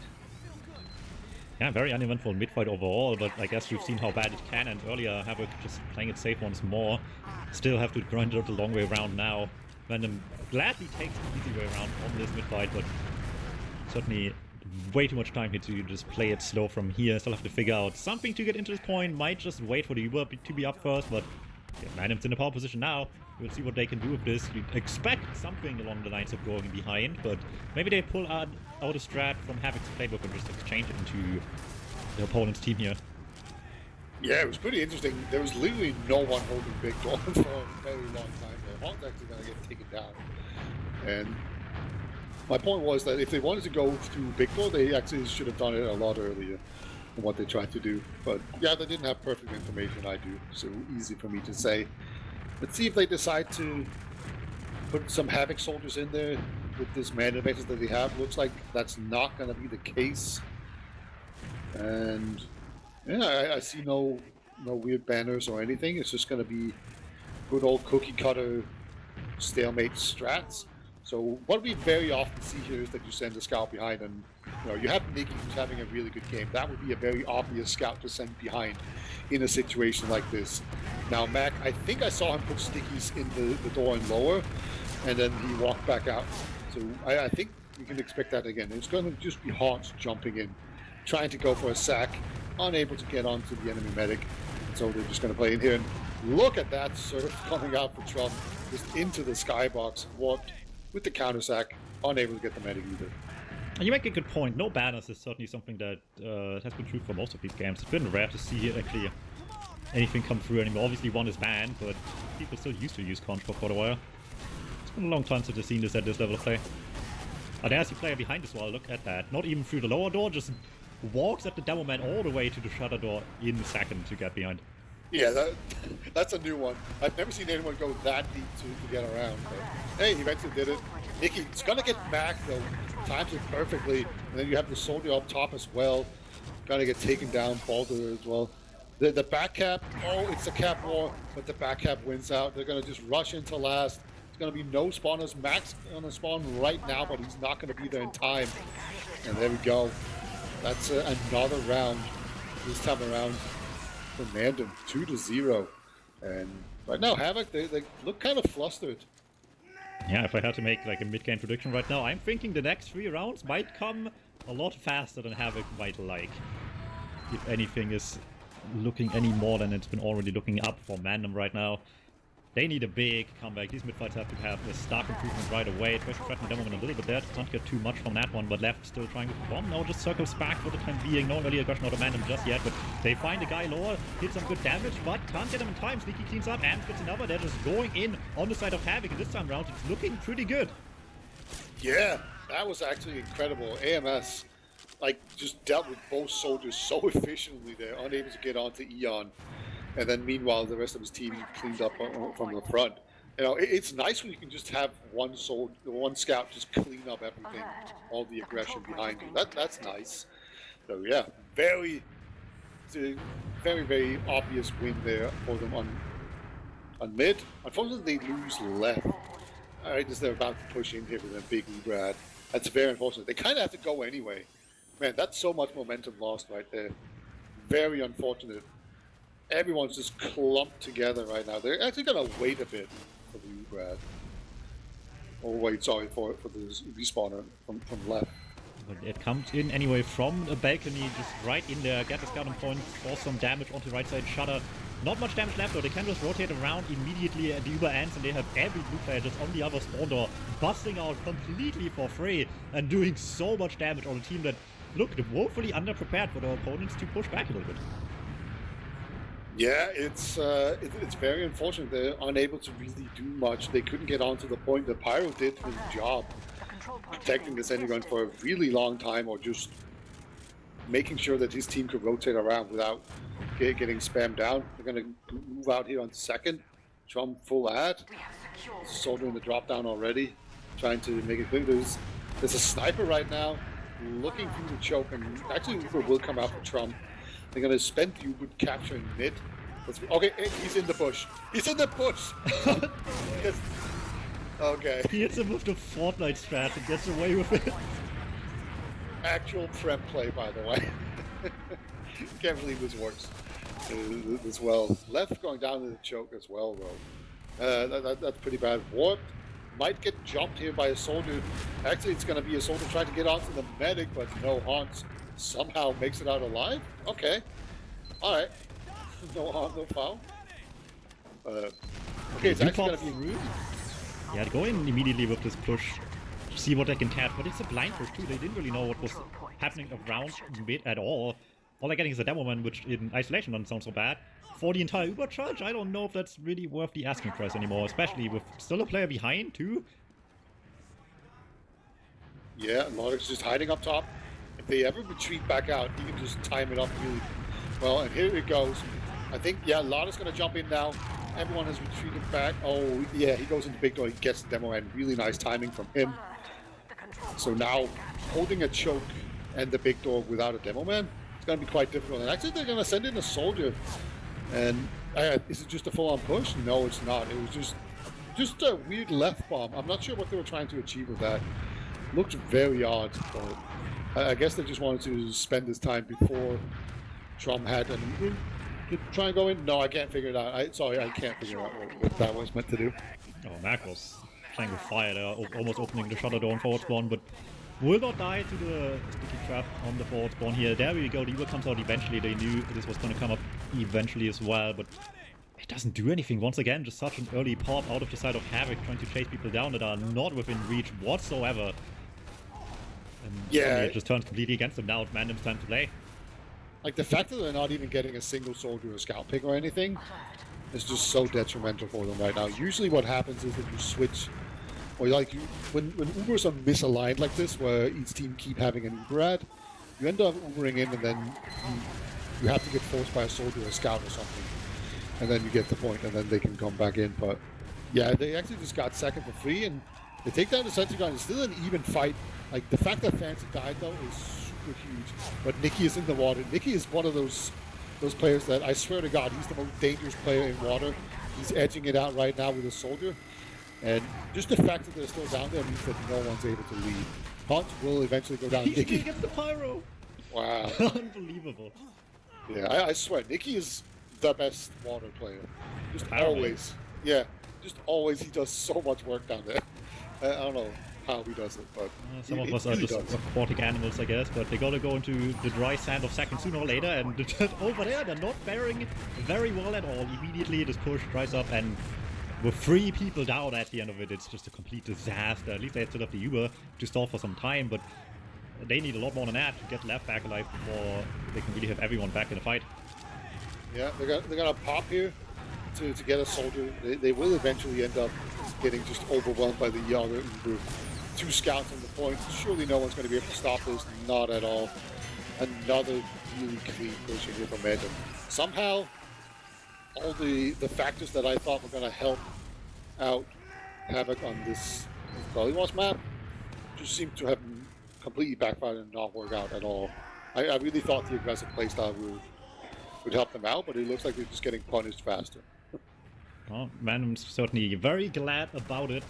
Yeah, very uneventful mid-fight overall, but I guess we've seen how bad it can, and earlier HAVOC just playing it safe once more. Still have to grind it out the long way around now. MANDEM gladly takes the easy way around on this mid-fight, but certainly way too much time here to just play it slow from here. Still have to figure out something to get into this point. Might just wait for the Uber to be up first, but yeah, MANDEM's in a power position now. We'll see what they can do with this. You'd expect something along the lines of going behind, but maybe they pull out a strat from HAVOC's playbook and just exchange it into the opponent's team here. Yeah, it was pretty interesting. There was literally no one holding Big Door for a very long time. Hawk's actually going to get taken down. And my point was that if they wanted to go through Big Door, they actually should have done it a lot earlier than what they tried to do. But yeah, they didn't have perfect information, I do, so easy for me to say. Let's see if they decide to put some HAVOC soldiers in there with this MANDEM basis that they have. Looks like that's not going to be the case. And yeah, I see no weird banners or anything. It's just going to be good old cookie cutter stalemate strats. So what we very often see here is that you send a scout behind, and you have Nicky who's having a really good game. That would be a very obvious scout to send behind in a situation like this. Now Mac, I think I saw him put stickies in the door and lower, and then he walked back out. So I think we can expect that again. It's going to just be Hawks jumping in, trying to go for a sack, unable to get onto the enemy medic. So they're just going to play in here. And look at that surf coming out for Trump, just into the skybox. What? With the counter sack, unable to get the medic either. You make a good point. No banners is certainly something that has been true for most of these games. It's been rare to see actually anything come through anymore. Obviously one is banned, but people still used to use Conch for quite a while. It's been a long time since I've seen this at this level of play. Oh, there's the player behind as well. Look at that. Not even through the lower door, just walks at the demo man all the way to the shutter door in a second to get behind. Yeah, that's a new one. I've never seen anyone go that deep to get around. But hey, he eventually did it. Nicky's gonna get back though. Times it perfectly, and then you have the soldier up top as well. Gonna get taken down, Balder as well. The back cap, oh, it's a cap war, but the back cap wins out. They're gonna just rush into last. There's gonna be no spawners. Max gonna spawn right now, but he's not gonna be there in time. And there we go. That's another round this time around. For MANDEM, 2-0, and right now HAVOC they look kind of flustered. Yeah, if I had to make like a mid-game prediction right now, I'm thinking the next 3 rounds might come a lot faster than HAVOC might like. If anything is looking any more than it's been already looking up for MANDEM right now. They need a big comeback. These mid-fights have to have a stark improvement right away. Tries to threaten the demo a little bit there. Does not get too much from that one, but left still trying with the bomb. Now just circles back for the time being. No early aggression out of MANDEM just yet, but they find a guy lower, hit some good damage, but can't get him in time. Sneaky cleans up and gets another. They're just going in on the side of HAVOC, and this time around it's looking pretty good. Yeah, that was actually incredible. AMS just dealt with both soldiers so efficiently there, unable to get onto Eon. And then meanwhile, the rest of his team cleaned up from the front. It's nice when you can just have one scout just clean up everything, all the aggression behind you. That's nice. So yeah, very, very obvious win there for them on mid. Unfortunately, they lose left. Alright, as they're about to push in here with a big Uber. That's very unfortunate. They kind of have to go anyway. Man, that's so much momentum lost right there. Very unfortunate. Everyone's just clumped together right now. They're actually going to wait a bit for the Uber. Oh, wait, sorry, for the respawner from left. But it comes in anyway from a balcony, just right in there, get the scouting point, force some damage onto the right side shutter. Not much damage left though, they can just rotate around immediately at the Uber ends, and they have every blue player just on the other spawn door, busting out completely for free and doing so much damage on a team that looked woefully underprepared for their opponents to push back a little bit. Yeah, it's very unfortunate. They're unable to really do much. They couldn't get onto the point. The Pyro did his job, protecting the center gun for a really long time, or just making sure that his team could rotate around without getting spammed down. They're going to move out here on second. Trump full ad. Soldier in the drop down already, trying to make it quick. There's a sniper right now looking through the choke, and actually Uber will come out for Trump. They're going to spend Uber capturing mid. Okay, he's in the bush. He's in the bush! Yes. Okay. He hits him with the Fortnite strat and gets away with it. Actual prem play, by the way. Can't believe this works as well. Left going down to the choke as well, though. That's pretty bad. Warped might get jumped here by a soldier. Actually, it's going to be a soldier trying to get onto the medic, but no haunts. Somehow makes it out alive? Okay. Alright. No harm, no foul. Okay, it's actually going to be... Yeah, go in immediately with this push. See what they can catch, but it's a blind push too. They didn't really know what was happening around mid at all. All they're getting is a demo man, which in isolation doesn't sound so bad. For the entire Uber charge, I don't know if that's really worth the asking price anymore, especially with still a player behind too. Yeah, Logic's just hiding up top. If they ever retreat back out, he can just time it up really well. And here it goes. I think, yeah, Lada's going to jump in now. Everyone has retreated back. Oh, yeah, he goes into big door. He gets the demo and really nice timing from him. So now, holding a choke and the big door without a demo man, it's going to be quite difficult. And actually, they're going to send in a soldier. And is it just a full-on push? No, it's not. It was just a weird left bomb. I'm not sure what they were trying to achieve with that. Looked very odd, but I guess they just wanted to spend this time before Trump had an to try and go in. No, I can't figure it out. Sorry, I can't figure out what that was meant to do. Oh, Mac was playing with fire there, almost opening the shutter door on forward spawn, but will not die to the sticky trap on the forward spawn here. There we go. The Uber comes out eventually. They knew this was going to come up eventually as well, but it doesn't do anything. Once again, just such an early pop out of the side of HAVOC, trying to chase people down that are not within reach whatsoever. And yeah, it just turns completely against them. Now it's Mandem's time to play. Like, the fact that they're not even getting a single soldier or scout pick or anything is just so detrimental for them right now. Usually what happens is that you switch, or like when Ubers are misaligned like this, where each team keep having an Uber ad, you end up Ubering in, and then you have to get forced by a soldier or a scout or something, and then you get the point, and then they can come back in. But yeah, they actually just got second for free, and they take down the sentry gun. It's still an even fight. Like, the fact that Fancy died though is super huge. But Nicky is in the water. Nicky is one of those players that, I swear to God, he's the most dangerous player in water. He's edging it out right now with a soldier. And just the fact that they're still down there means that no one's able to lead. Hunt will eventually go down. Nicky gets the pyro. Wow. Unbelievable. Yeah, I swear, Nicky is the best water player. Just always. Yeah, just always. He does so much work down there. I don't know how he does it, but some of us are just aquatic animals, I guess, but they gotta go into the dry sand of second sooner or later, and over there they're not faring very well at all. Immediately this push dries up, and with 3 people down at the end of it, it's just a complete disaster. At least they still have the Uber to stall for some time, but they need a lot more than that to get left back alive before they can really have everyone back in the fight. Yeah, they're gonna pop here to get a soldier. They will eventually end up getting just overwhelmed by the other Uber. 2 scouts on the point. Surely no one's going to be able to stop this. Not at all. Another really clean push in here from MANDEM. Somehow, all the factors that I thought were going to help out HAVOC on this Gullywash map just seem to have completely backfired and not work out at all. I really thought the aggressive playstyle would help them out, but it looks like they're just getting punished faster. Well, MANDEM's certainly very glad about it.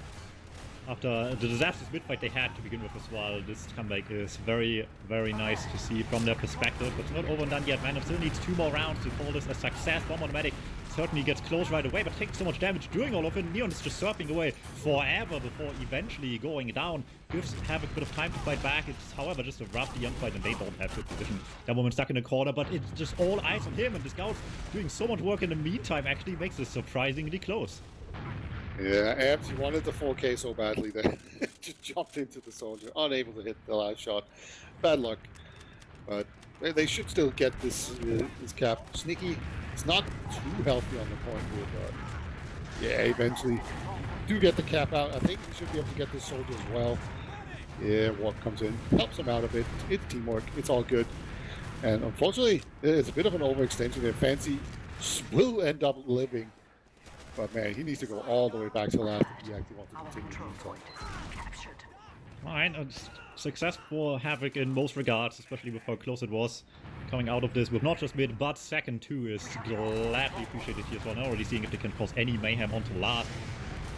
After the disastrous mid-fight they had to begin with as well, this comeback is very, very nice to see from their perspective. But it's not over and done yet. MANDEM still needs 2 more rounds to call this a success. Bomb Automatic certainly gets close right away, but takes so much damage doing all of it. Neon is just surfing away forever before eventually going down. Gives HAVOC a bit of time to fight back. It's, however, just a rough young fight, and they don't have good position. That woman stuck in the corner, but it's just all eyes on him, and the scouts doing so much work in the meantime actually makes this surprisingly close. Yeah, Abs, he wanted the 4K so badly that just jumped into the soldier, unable to hit the last shot. Bad luck. But they should still get this cap. Sneaky, it's not too healthy on the point here, but yeah, eventually do get the cap out. I think he should be able to get this soldier as well. Yeah, Warp comes in, helps him out a bit. It's teamwork, it's all good. And unfortunately, it's a bit of an overextension there. Fancy will end up living. But man, he needs to go all the way back to last if he actually wants to continue. Fine, success for HAVOC in most regards, especially with how close it was coming out of this with not just mid, but second too is gladly appreciated here as well. Now already seeing if they can cause any mayhem onto last.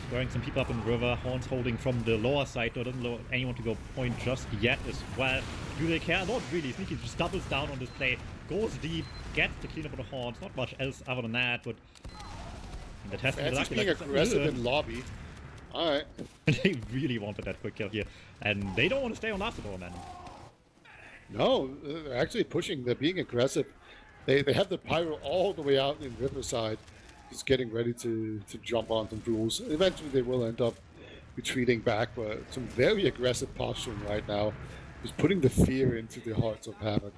Squaring some people up in the river, Horns holding from the lower side, though doesn't allow anyone to go point just yet as well. Do they care? Not really. Sneaky just doubles down on this play, goes deep, gets the clean up of the Horns, not much else other than that, but the test is being aggressive in lobby. Alright. They really wanted that quick kill here, and they don't want to stay on last at all, man. No, they're actually pushing. They're being aggressive. They have the Pyro all the way out in Riverside, just getting ready to jump on some duels. Eventually they will end up retreating back, but some very aggressive posturing right now. Just putting the fear into the hearts of HAVOC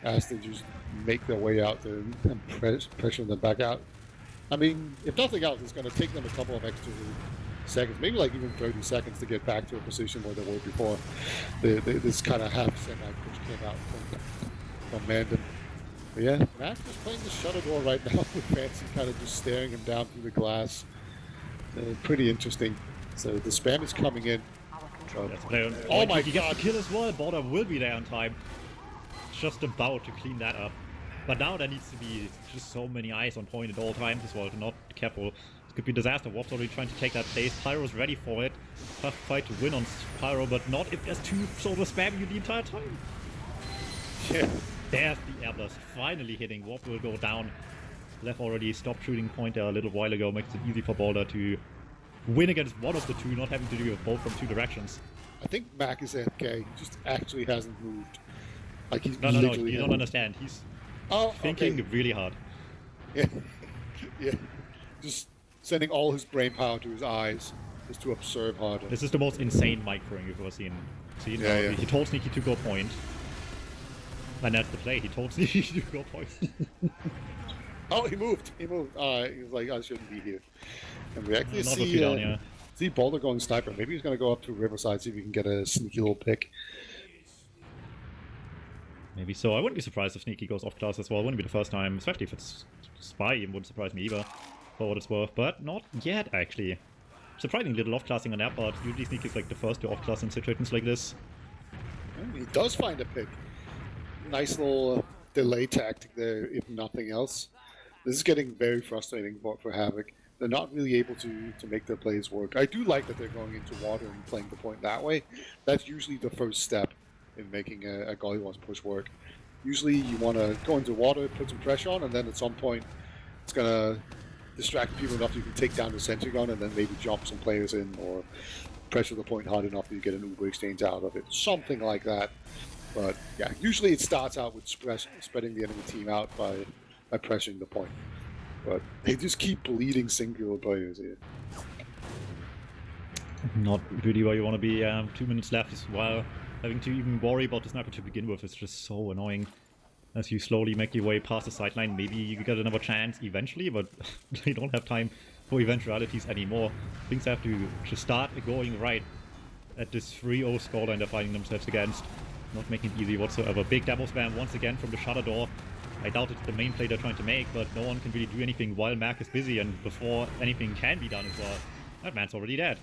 as they just make their way out there and pressure them back out. I mean, if nothing else, it's going to take them a couple of extra seconds, maybe like even 30 seconds to get back to a position where they were before this kind of half semi-push came out from MANDEM. But yeah, Max is playing the shutter door right now with Fancy kind of just staring him down through the glass. Pretty interesting. So the spam is coming in. Oh my god! He gets the kill as well. Border will be there on time. Just about to clean that up. But now there needs to be just so many eyes on point at all times as well to not be careful. It could be disaster. Warp's already trying to take that place. Pyro's ready for it. Tough fight to win on Pyro, but not if there's 2 soldiers spamming you the entire time. Yeah. There's the airburst finally hitting. Warp will go down. Left already stopped shooting point there a little while ago. Makes it easy for Boulder to win against one of the 2, not having to do both from 2 directions. I think Mac is AFK. He just actually hasn't moved. Like he's no, you don't understand. He's thinking really hard. Yeah, yeah. Just sending all his brain power to his eyes, just to observe harder. This is the most insane microing you've ever seen. Yeah. He told Sneaky to go point, and that's the play. He told Sneaky to go point. Oh, he moved. He was like, I shouldn't be here. And we actually see Boulder going sniper. Maybe he's going to go up to Riverside, see if he can get a sneaky little pick. Maybe so. I wouldn't be surprised if Sneaky goes off class as well. It wouldn't be the first time, especially if it's Spy. It wouldn't surprise me either, for what it's worth. But not yet, actually. Surprising little off-classing on that part. Usually Sneaky is like the first to off-class in situations like this. He does find a pick. Nice little delay tactic there, if nothing else. This is getting very frustrating for HAVOC. They're not really able to make their plays work. I do like that they're going into water and playing the point that way. That's usually the first step in making a Gollywans push work. Usually you want to go into water, put some pressure on, and then at some point it's going to distract people enough you can take down the sentry gun and then maybe jump some players in or pressure the point hard enough that you get an Uber exchange out of it. Something like that. But yeah, usually it starts out with spreading the enemy team out by pressuring the point. But they just keep bleeding singular players here. Not really where you want to be. 2 minutes left as well. Having to even worry about the sniper to begin with is just so annoying. As you slowly make your way past the sideline, maybe you get another chance eventually, but they don't have time for eventualities anymore. Things have to just start going right at this 3-0 scoreline they're finding themselves against. Not making it easy whatsoever. Big double spam once again from the shutter door. I doubt it's the main play they're trying to make, but no one can really do anything while Mac is busy, and before anything can be done as well, that man's already dead.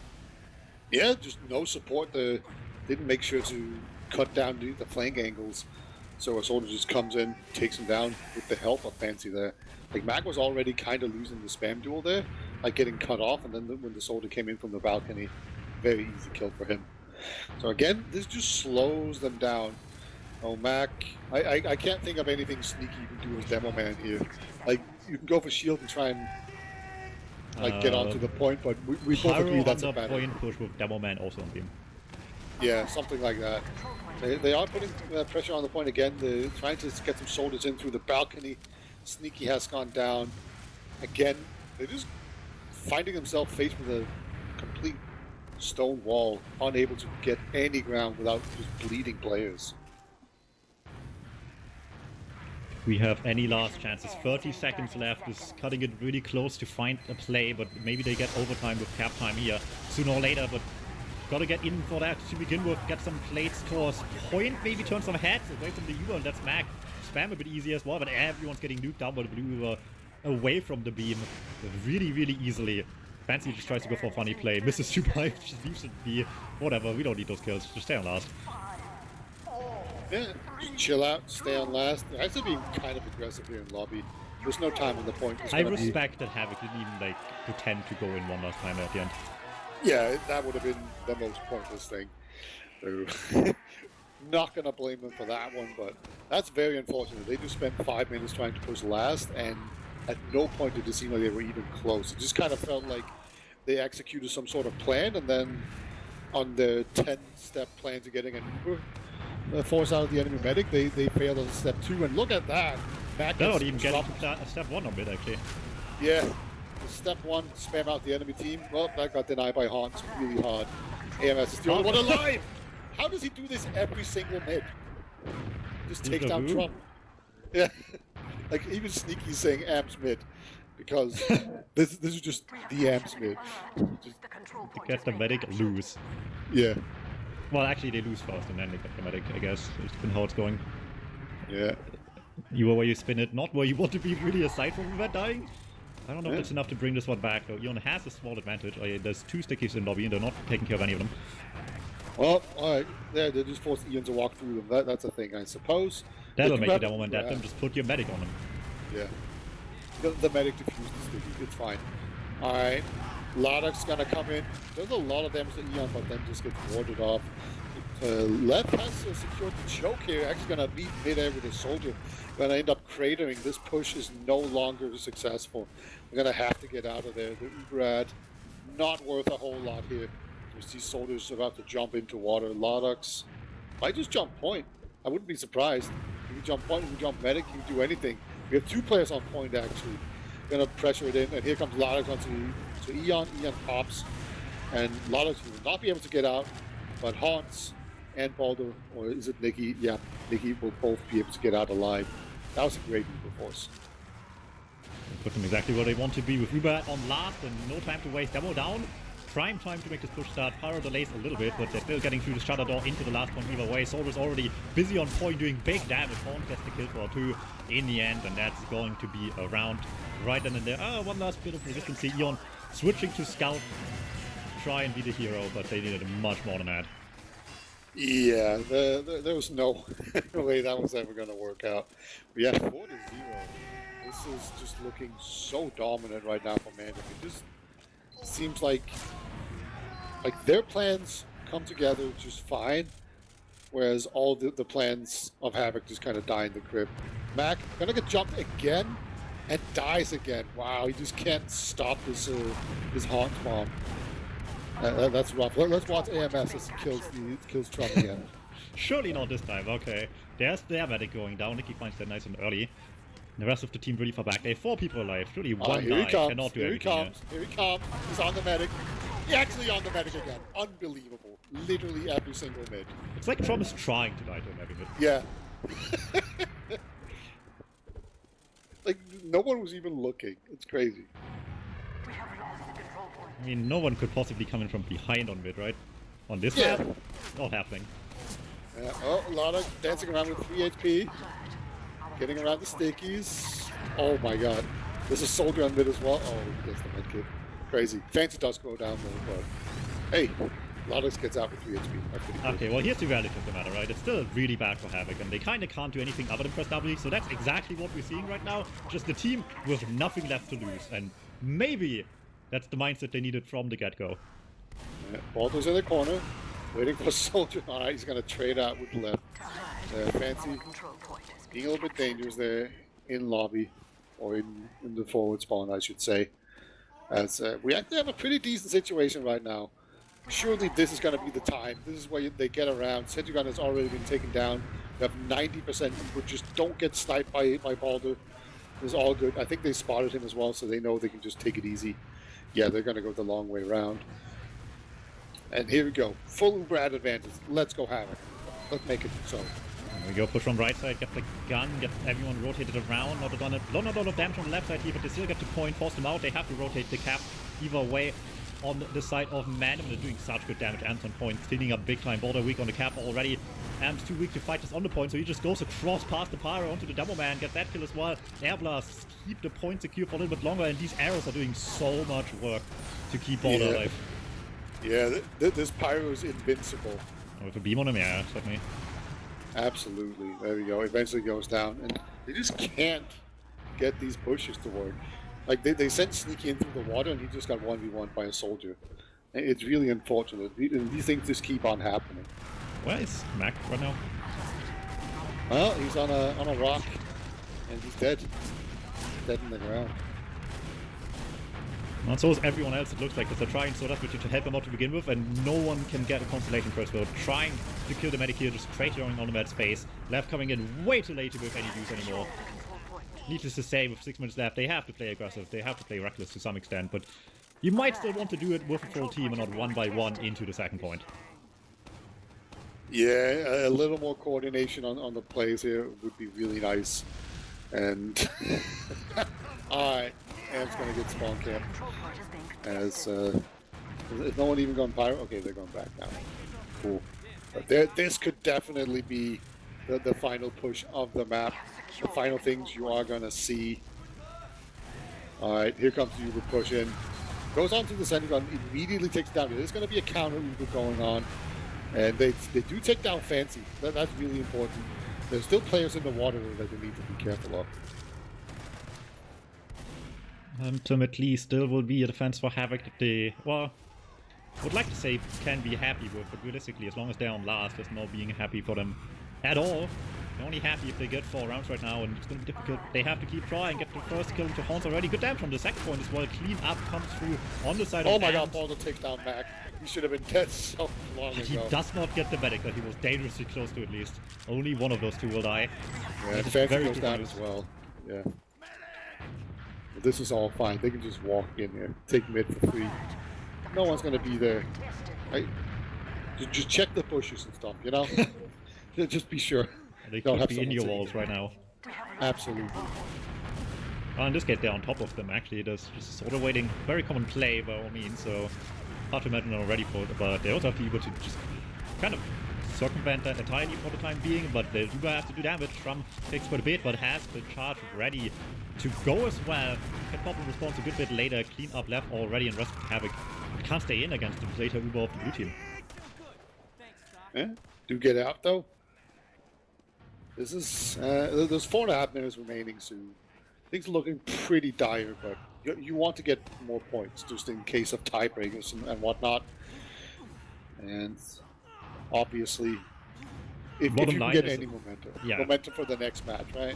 Yeah, just no support. They didn't make sure to cut down the flank angles. So a soldier just comes in, takes him down with the help of Fancy there. Like, Mac was already kind of losing the spam duel there, like getting cut off, and then when the soldier came in from the balcony, very easy kill for him. So again, this just slows them down. Oh, Mac, I can't think of anything sneaky you can do as Demo Man here. Like, you can go for shield and try and like get onto the point, but we both agree that's a bad idea. Point push with Demo Man also on beam. Yeah, something like that. They are putting pressure on the point again. They're trying to get some soldiers in through the balcony. Sneaky has gone down. Again, they're just finding themselves faced with a complete stone wall, unable to get any ground without just bleeding players. We have any last chances. 30 seconds left. Is cutting it really close to find a play, but maybe they get overtime with cap time here sooner or later. But gotta get in for that to begin with. Get some plates towards point. Maybe turn some heads away from the Uber, and that's Mac. Spam a bit easier as well, but everyone's getting nuked down by the blue Uber away from the beam really, really easily. Fancy just tries to go for a funny play. Misses super high, just leaves it be. Whatever, we don't need those kills. Just stay on last. Yeah, just chill out, stay on last. They're actually being kind of aggressive here in lobby. There's no time on the point. I respect that HAVOC didn't even like pretend to go in one last time at the end. Yeah, that would have been the most pointless thing. Not gonna blame them for that one, but that's very unfortunate. They just spent 5 minutes trying to push last, and at no point did it seem like they were even close. It just kind of felt like they executed some sort of plan, and then on their 10-step plan to getting an Uber force out of the enemy medic, they failed on step 2, and look at that. They're not even getting step 1 on mid, actually. Yeah, step 1, spam out the enemy team. Well, that got denied by Hans really hard. AMS is the only one alive! How does he do this every single mid? Just take down Trump. Yeah, like even Sneaky saying AMS mid, because this is just the AMS mid. Just get the medic, lose. Yeah. Well, actually, they lose first and then they get the medic, I guess. It's been how it's going. Yeah. You are where you spin it, not where you want to be, really, aside from that dying. I don't know if it's enough to bring this one back, though. Eon has a small advantage. There's 2 stickies in lobby and they're not taking care of any of them. Well, alright. Yeah, they just forced Eon to walk through them. That's a thing, I suppose. That'll make it that moment at them. Just put your medic on them. Yeah. The medic defused the sticky. It's fine. Alright. Ladok's gonna come in. Does a lot of damage to Eon, but then just gets warded off. Lev has secured the choke here. Actually gonna meet mid-air with his soldier. Gonna end up cratering. This push is no longer successful. We're gonna have to get out of there. The Uberad, not worth a whole lot here. There's these soldiers about to jump into water. Ladok's might just jump point. I wouldn't be surprised. If you jump point, if you jump medic, you can do anything. We have 2 players on point actually. Gonna pressure it in, and here comes Ladok onto Eon. Eon pops, and Ladok will not be able to get out, but Hans and Baldur, or is it Nikki? Yeah, Nikki will both be able to get out alive. That was a great Uber force. Put them exactly where they want to be with Uber on last and no time to waste. Demo down. Prime time to make this push start. Pyro delays a little bit, but they're still getting through the shutter door into the last one either way. Solver's already busy on point doing big damage. Horn gets the kill for 2 in the end, and that's going to be around right then and there. One last bit of resistance. Eon switching to Scout. Try and be the hero, but they needed much more than that. Yeah, there was no way that was ever going to work out. We have 4-0. This is just looking so dominant right now for MANDEM. It just seems like their plans come together just fine, whereas all the plans of HAVOC just kind of die in the crib. Mac gonna get jumped again and dies again. Wow, he just can't stop this haunt bomb. That's rough. Let's watch AMS as he kills Trump again. Surely not this time. Okay, there's their medic going down. Nikki finds that nice and early. The rest of the team really far back. They have 4 people alive. Surely one guy cannot do anything. Here he comes. He's on the medic. He's actually on the medic again. Unbelievable. Literally every single mid. It's like Trump is trying to die to him every mid. Yeah. Like, no one was even looking. It's crazy. I mean, no one could possibly come in from behind on mid, right? On this map? Not happening. Yeah. Oh, a lot of dancing around with 3 HP. Getting around the stickies. Oh my god. There's a soldier on mid as well. Oh, he gets the med kit. Crazy. Fancy does go down though, but hey, Ladok's gets out with 3 HP. Okay, well here's the reality of the matter, right? It's still really bad for HAVOC, and they kind of can't do anything other than press W, so that's exactly what we're seeing right now. Just the team with nothing left to lose, and maybe That's the mindset they needed from the get-go. Yeah, Baldo's in the corner, waiting for Soldier. Alright, he's going to trade out with the left. Fancy being a little bit dangerous there in lobby, or in the forward spawn, I should say. As we actually have a pretty decent situation right now. Surely this is going to be the time. This is where they get around. Senjugan has already been taken down. We have 90%, but just don't get sniped by Baldur. It's all good. I think they spotted him as well, so they know they can just take it easy. Yeah, they're going to go the long way around. And here we go. Full Brad advantage. Let's go HAVOC. Let's make it so. There we go, push from right side, get the gun, get everyone rotated around, not a lot of damage on the left side here, but they still get the point, force them out, they have to rotate the cap either way on the side of MANDEM. They're doing such good damage, Am's on point, cleaning up big time, Baldur weak on the cap already. Am's too weak to fight this on the point, so he just goes across past the pyro onto the double man, gets that kill as well. Air blasts keep the point secure for a little bit longer, and these arrows are doing so much work to keep Baldur alive. Yeah, this pyro is invincible. Oh, with a beam on him, yeah, certainly. Absolutely. There we go. Eventually goes down, and they just can't get these pushes to work. Like they sent Sneaky in through the water, and he just got 1v1 by a soldier. It's really unfortunate. These things just keep on happening. Where is Mac right now? Well, he's on a rock, and he's dead. Dead in the ground. And so is everyone else, it looks like, because they're trying so desperately to help him out to begin with, and no one can get a constellation first. They're trying to kill the medic here, just straight throwing on the med space. Left coming in way too late to be of any use anymore. Needless to say, with 6 minutes left, they have to play aggressive, they have to play reckless to some extent, but you might still want to do it with a full team and not one by one into the second point. Yeah, a little more coordination on the plays here would be really nice. And alright, Am's gonna get spawn camp. As is no one even gone pyro? Okay, they're going back now. Cool. But this could definitely be the final push of the map. The final things you are gonna see. Alright, here comes the Uber push in. Goes on to the center gun, immediately takes down. There's gonna be a counter Uber going on. And they do take down Fancy. That's really important. There's still players in the water that they need to be careful of. Ultimately, still will be a defense for HAVOC that they, well, would like to say can be happy with, but realistically, as long as they're on last, there's no being happy for them at all. They're only happy if they get 4 rounds right now, and it's going to be difficult. They have to keep trying, get the first kill into Horns already. Good damage from the second point as well. Clean up comes through on the side of Oh my god, Baldur takes down Mac. He should have been dead so long ago. He does not get the medic that he was dangerously close to at least. Only one of those two will die. Yeah, and Fancy goes down as well. Yeah. But this is all fine. They can just walk in here, take mid for free. No one's going to be there. Right? Just check the bushes and stuff, you know? Just be sure. They could be in your walls right now. Absolutely. Oh, in this case, they're on top of them, actually. There's just sort of waiting. Very common play, by all means, so hard to imagine they're ready for it. But they also have to be able to just kind of circumvent that entirely for the time being. But they do have to do damage. Shrum takes quite a bit, but has the charge ready to go as well. Can pop in response a good bit later. Clean up left already, and rest of HAVOC can't stay in against the later Uber of the blue team. Yeah, do get out, though. This is, there's 4.5 minutes remaining soon. Things are looking pretty dire, but you want to get more points just in case of tiebreakers and whatnot. And obviously, if you can get any momentum, momentum for the next match, right?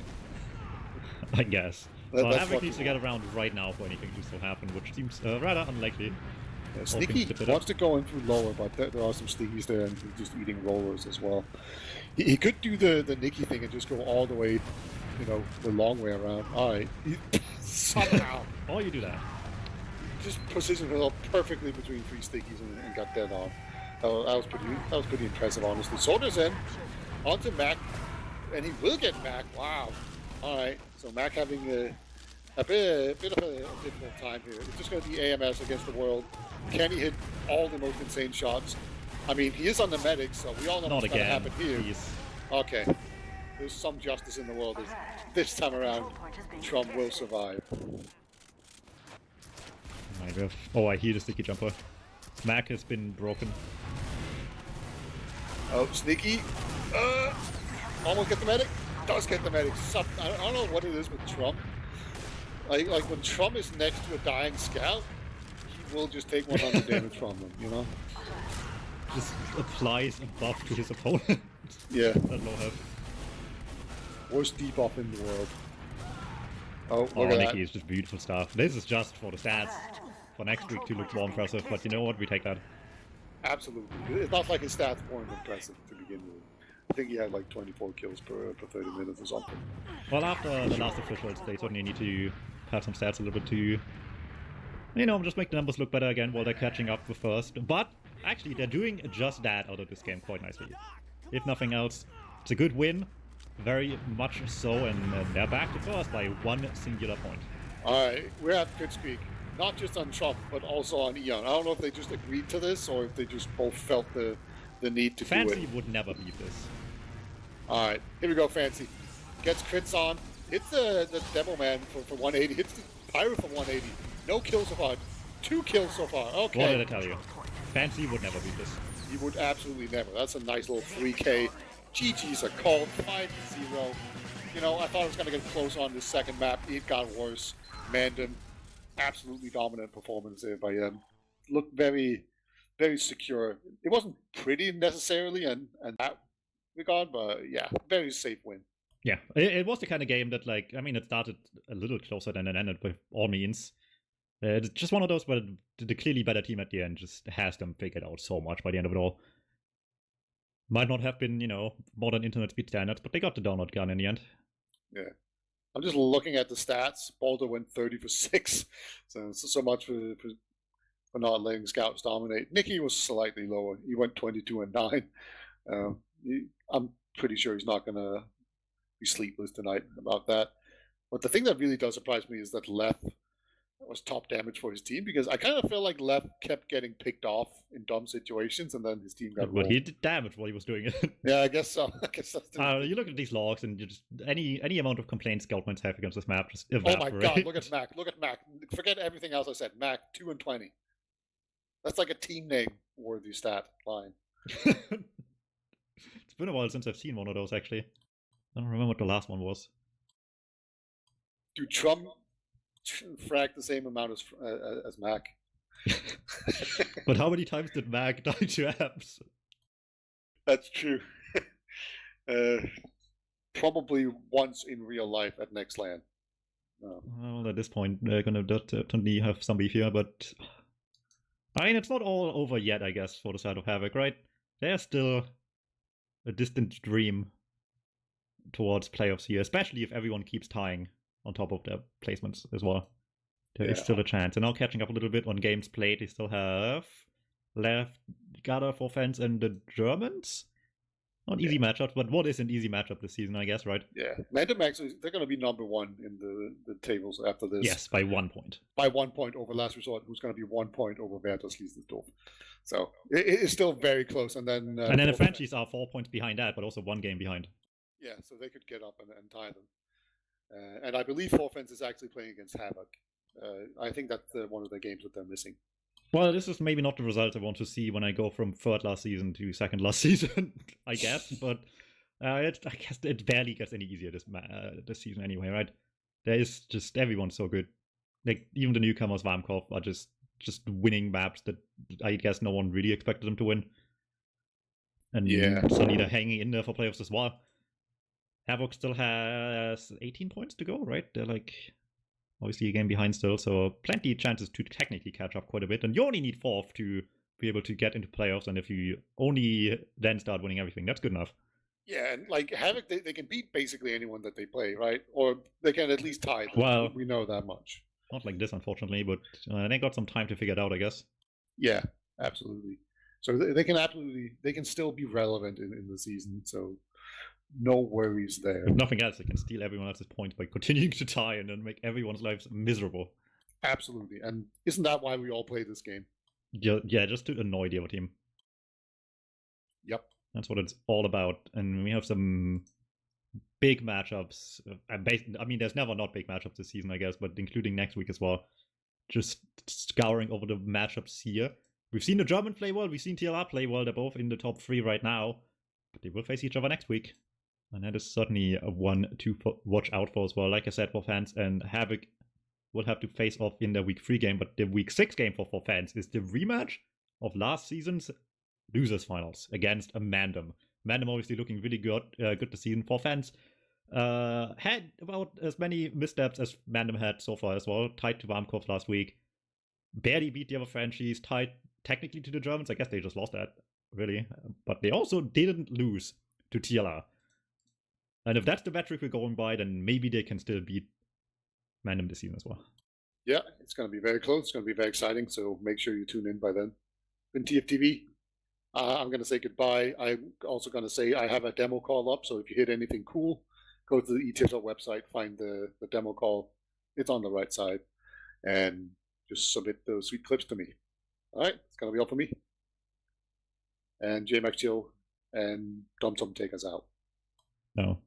I guess. HAVOC needs to get around right now for anything to still happen, which seems rather unlikely. Yeah, Sneaky wants to go in through lower, but there are some Sneakies there and he's just eating rollers as well. He could do the Nicky thing and just go all the way, you know, the long way around. Alright. Somehow. Oh, you do that. Just positioned himself perfectly between 3 Sneakies and got dead on. That was pretty impressive, honestly. Soldier's in. Onto Mac. And he will get Mac. Wow. Alright. So Mac having a bit of a difficult time here. It's just going to be AMS against the world. Can he hit all the most insane shots? I mean, he is on the medic, so we all know what's going to happen here. Okay. There's some justice in the world. This time around, Trump will survive. Oh, I hear the Sneaky jumper. Mac has been broken. Oh, Sneaky. Almost get the medic. Does get the medic. I don't know what it is with Trump. Like when Trump is next to a dying scout, will just take 100 damage from them, you know? Just applies a buff to his opponent. Yeah. That low health. Worst debuff in the world. Oh, look Oh, at Nikki that. is just beautiful stuff. This is just for the stats for next week to look more impressive, but you know what? We take that. Absolutely. It's not like his stats weren't impressive to begin with. I think he had like 24 kills per 30 minutes or something. Well, after the last officials, they certainly need to pad some stats a little bit to, you know, just make the numbers look better again while they're catching up with first. But actually, they're doing just that out of this game quite nicely. If nothing else, it's a good win. Very much so, and they're back to first by one singular point. Alright, we're at Pitchpeak. Not just on Trump, but also on Eon. I don't know if they just agreed to this or if they just both felt the need to do it. Fancy would never beat this. Alright, here we go, Fancy. Gets crits on. Hits the Devil Man for 180. Hits the Pyro for 180. No kills so far. 2 kills so far. Okay. What did I tell you? Fancy would never beat this. You would absolutely never. That's a nice little 3K. GG's are called 5-0. You know, I thought it was going to get close on this second map. It got worse. Mandem, absolutely dominant performance there by them. Looked very, very secure. It wasn't pretty necessarily in that regard, but yeah, very safe win. Yeah, it was the kind of game that, like, I mean, it started a little closer than it ended by all means. It's just one of those where the clearly better team at the end just has them figured out so much by the end of it all. Might not have been, you know, modern internet speed standards, but they got the download gun in the end. Yeah. I'm just looking at the stats. Boulder went 30 for 6. So much for not letting scouts dominate. Nicky was slightly lower. He went 22 and 9. I'm pretty sure he's not going to be sleepless tonight about that. But the thing that really does surprise me is that Leth was top damage for his team, because I kind of feel like Leth kept getting picked off in dumb situations and then his team got But he did damage while he was doing it. Yeah, I guess so. I guess that's you look at these logs and you just any amount of complaints Scoutmans have against this map just evaporate. Oh my god, look at Mac. Look at Mac. Forget everything else I said. Mac, 2 and 20. That's like a team name worthy stat line. It's been a while since I've seen one of those, actually. I don't remember what the last one was. Dude, Trump fragged the same amount as Mac. But how many times did Mac die to apps? That's true. Probably once in real life at Next Land. Well, at this point, they're gonna definitely have some beef here, but I mean, it's not all over yet, I guess, for the side of HAVOC, right? There's still a distant dream towards playoffs here, especially if everyone keeps tying on top of their placements as well. There is still a chance. And now catching up a little bit on games played, they still have left Gada for fans and the Germans. Not easy matchups, but what is an easy matchup this season, I guess, right? Yeah. MANDEM actually, they're going to be number 1 in the tables after this. Yes, by 1 point. By 1 point over Last Resort, who's going to be 1 point over Werther's Liesensdorf. So it's still very close. And then the Frenchies are 4 points behind that, but also 1 game behind. Yeah, so they could get up and tie them. And I believe Forfens is actually playing against HAVOC. I think that's one of the games that they're missing. Well, this is maybe not the result I want to see when I go from third last season to second last season, I guess. But I guess it barely gets any easier this season anyway, right? There is just everyone's so good. Like even the newcomers, Varmkov, are just winning maps that I guess no one really expected them to win. And suddenly they're hanging in there for playoffs as well. HAVOC still has 18 points to go, right? They're like obviously a game behind still, so plenty of chances to technically catch up quite a bit. And you only need 4th to be able to get into playoffs, and if you only then start winning everything, that's good enough. Yeah, and like HAVOC, they can beat basically anyone that they play, right? Or they can at least tie them. Well, we know that much. Not like this, unfortunately, but they got some time to figure it out, I guess. Yeah, absolutely. So they can still be relevant in the season, so no worries there. If nothing else, they can steal everyone else's points by continuing to tie and then make everyone's lives miserable. Absolutely. And isn't that why we all play this game? Yeah, just to annoy the other team. Yep. That's what it's all about. And we have some big matchups. I mean, there's never not big matchups this season, I guess, but including next week as well. Just scouring over the matchups here. We've seen the German play well. We've seen TLR play well. They're both in the top 3 right now. But they will face each other next week. And that is certainly a one to watch out for as well. Like I said, for fans and HAVOC will have to face off in the week 3 game, but the week 6 game for fans is the rematch of last season's losers finals against a MANDEM. MANDEM obviously looking really good this season for fans. Had about as many missteps as MANDEM had so far as well. Tied to Warmkopf last week. Barely beat the other franchise. Tied technically to the Germans. I guess they just lost that, really. But they also didn't lose to TLR. And if that's the metric we're going by, then maybe they can still beat MANDEM this season as well. Yeah, it's going to be very close. It's going to be very exciting. So make sure you tune in by then. In TFTV, I'm going to say goodbye. I'm also going to say I have a demo call up. So if you hit anything cool, go to the ETF2L website, find the demo call. It's on the right side. And just submit those sweet clips to me. All right, it's going to be all for me. And J Max Chill and Dom Tom take us out. No.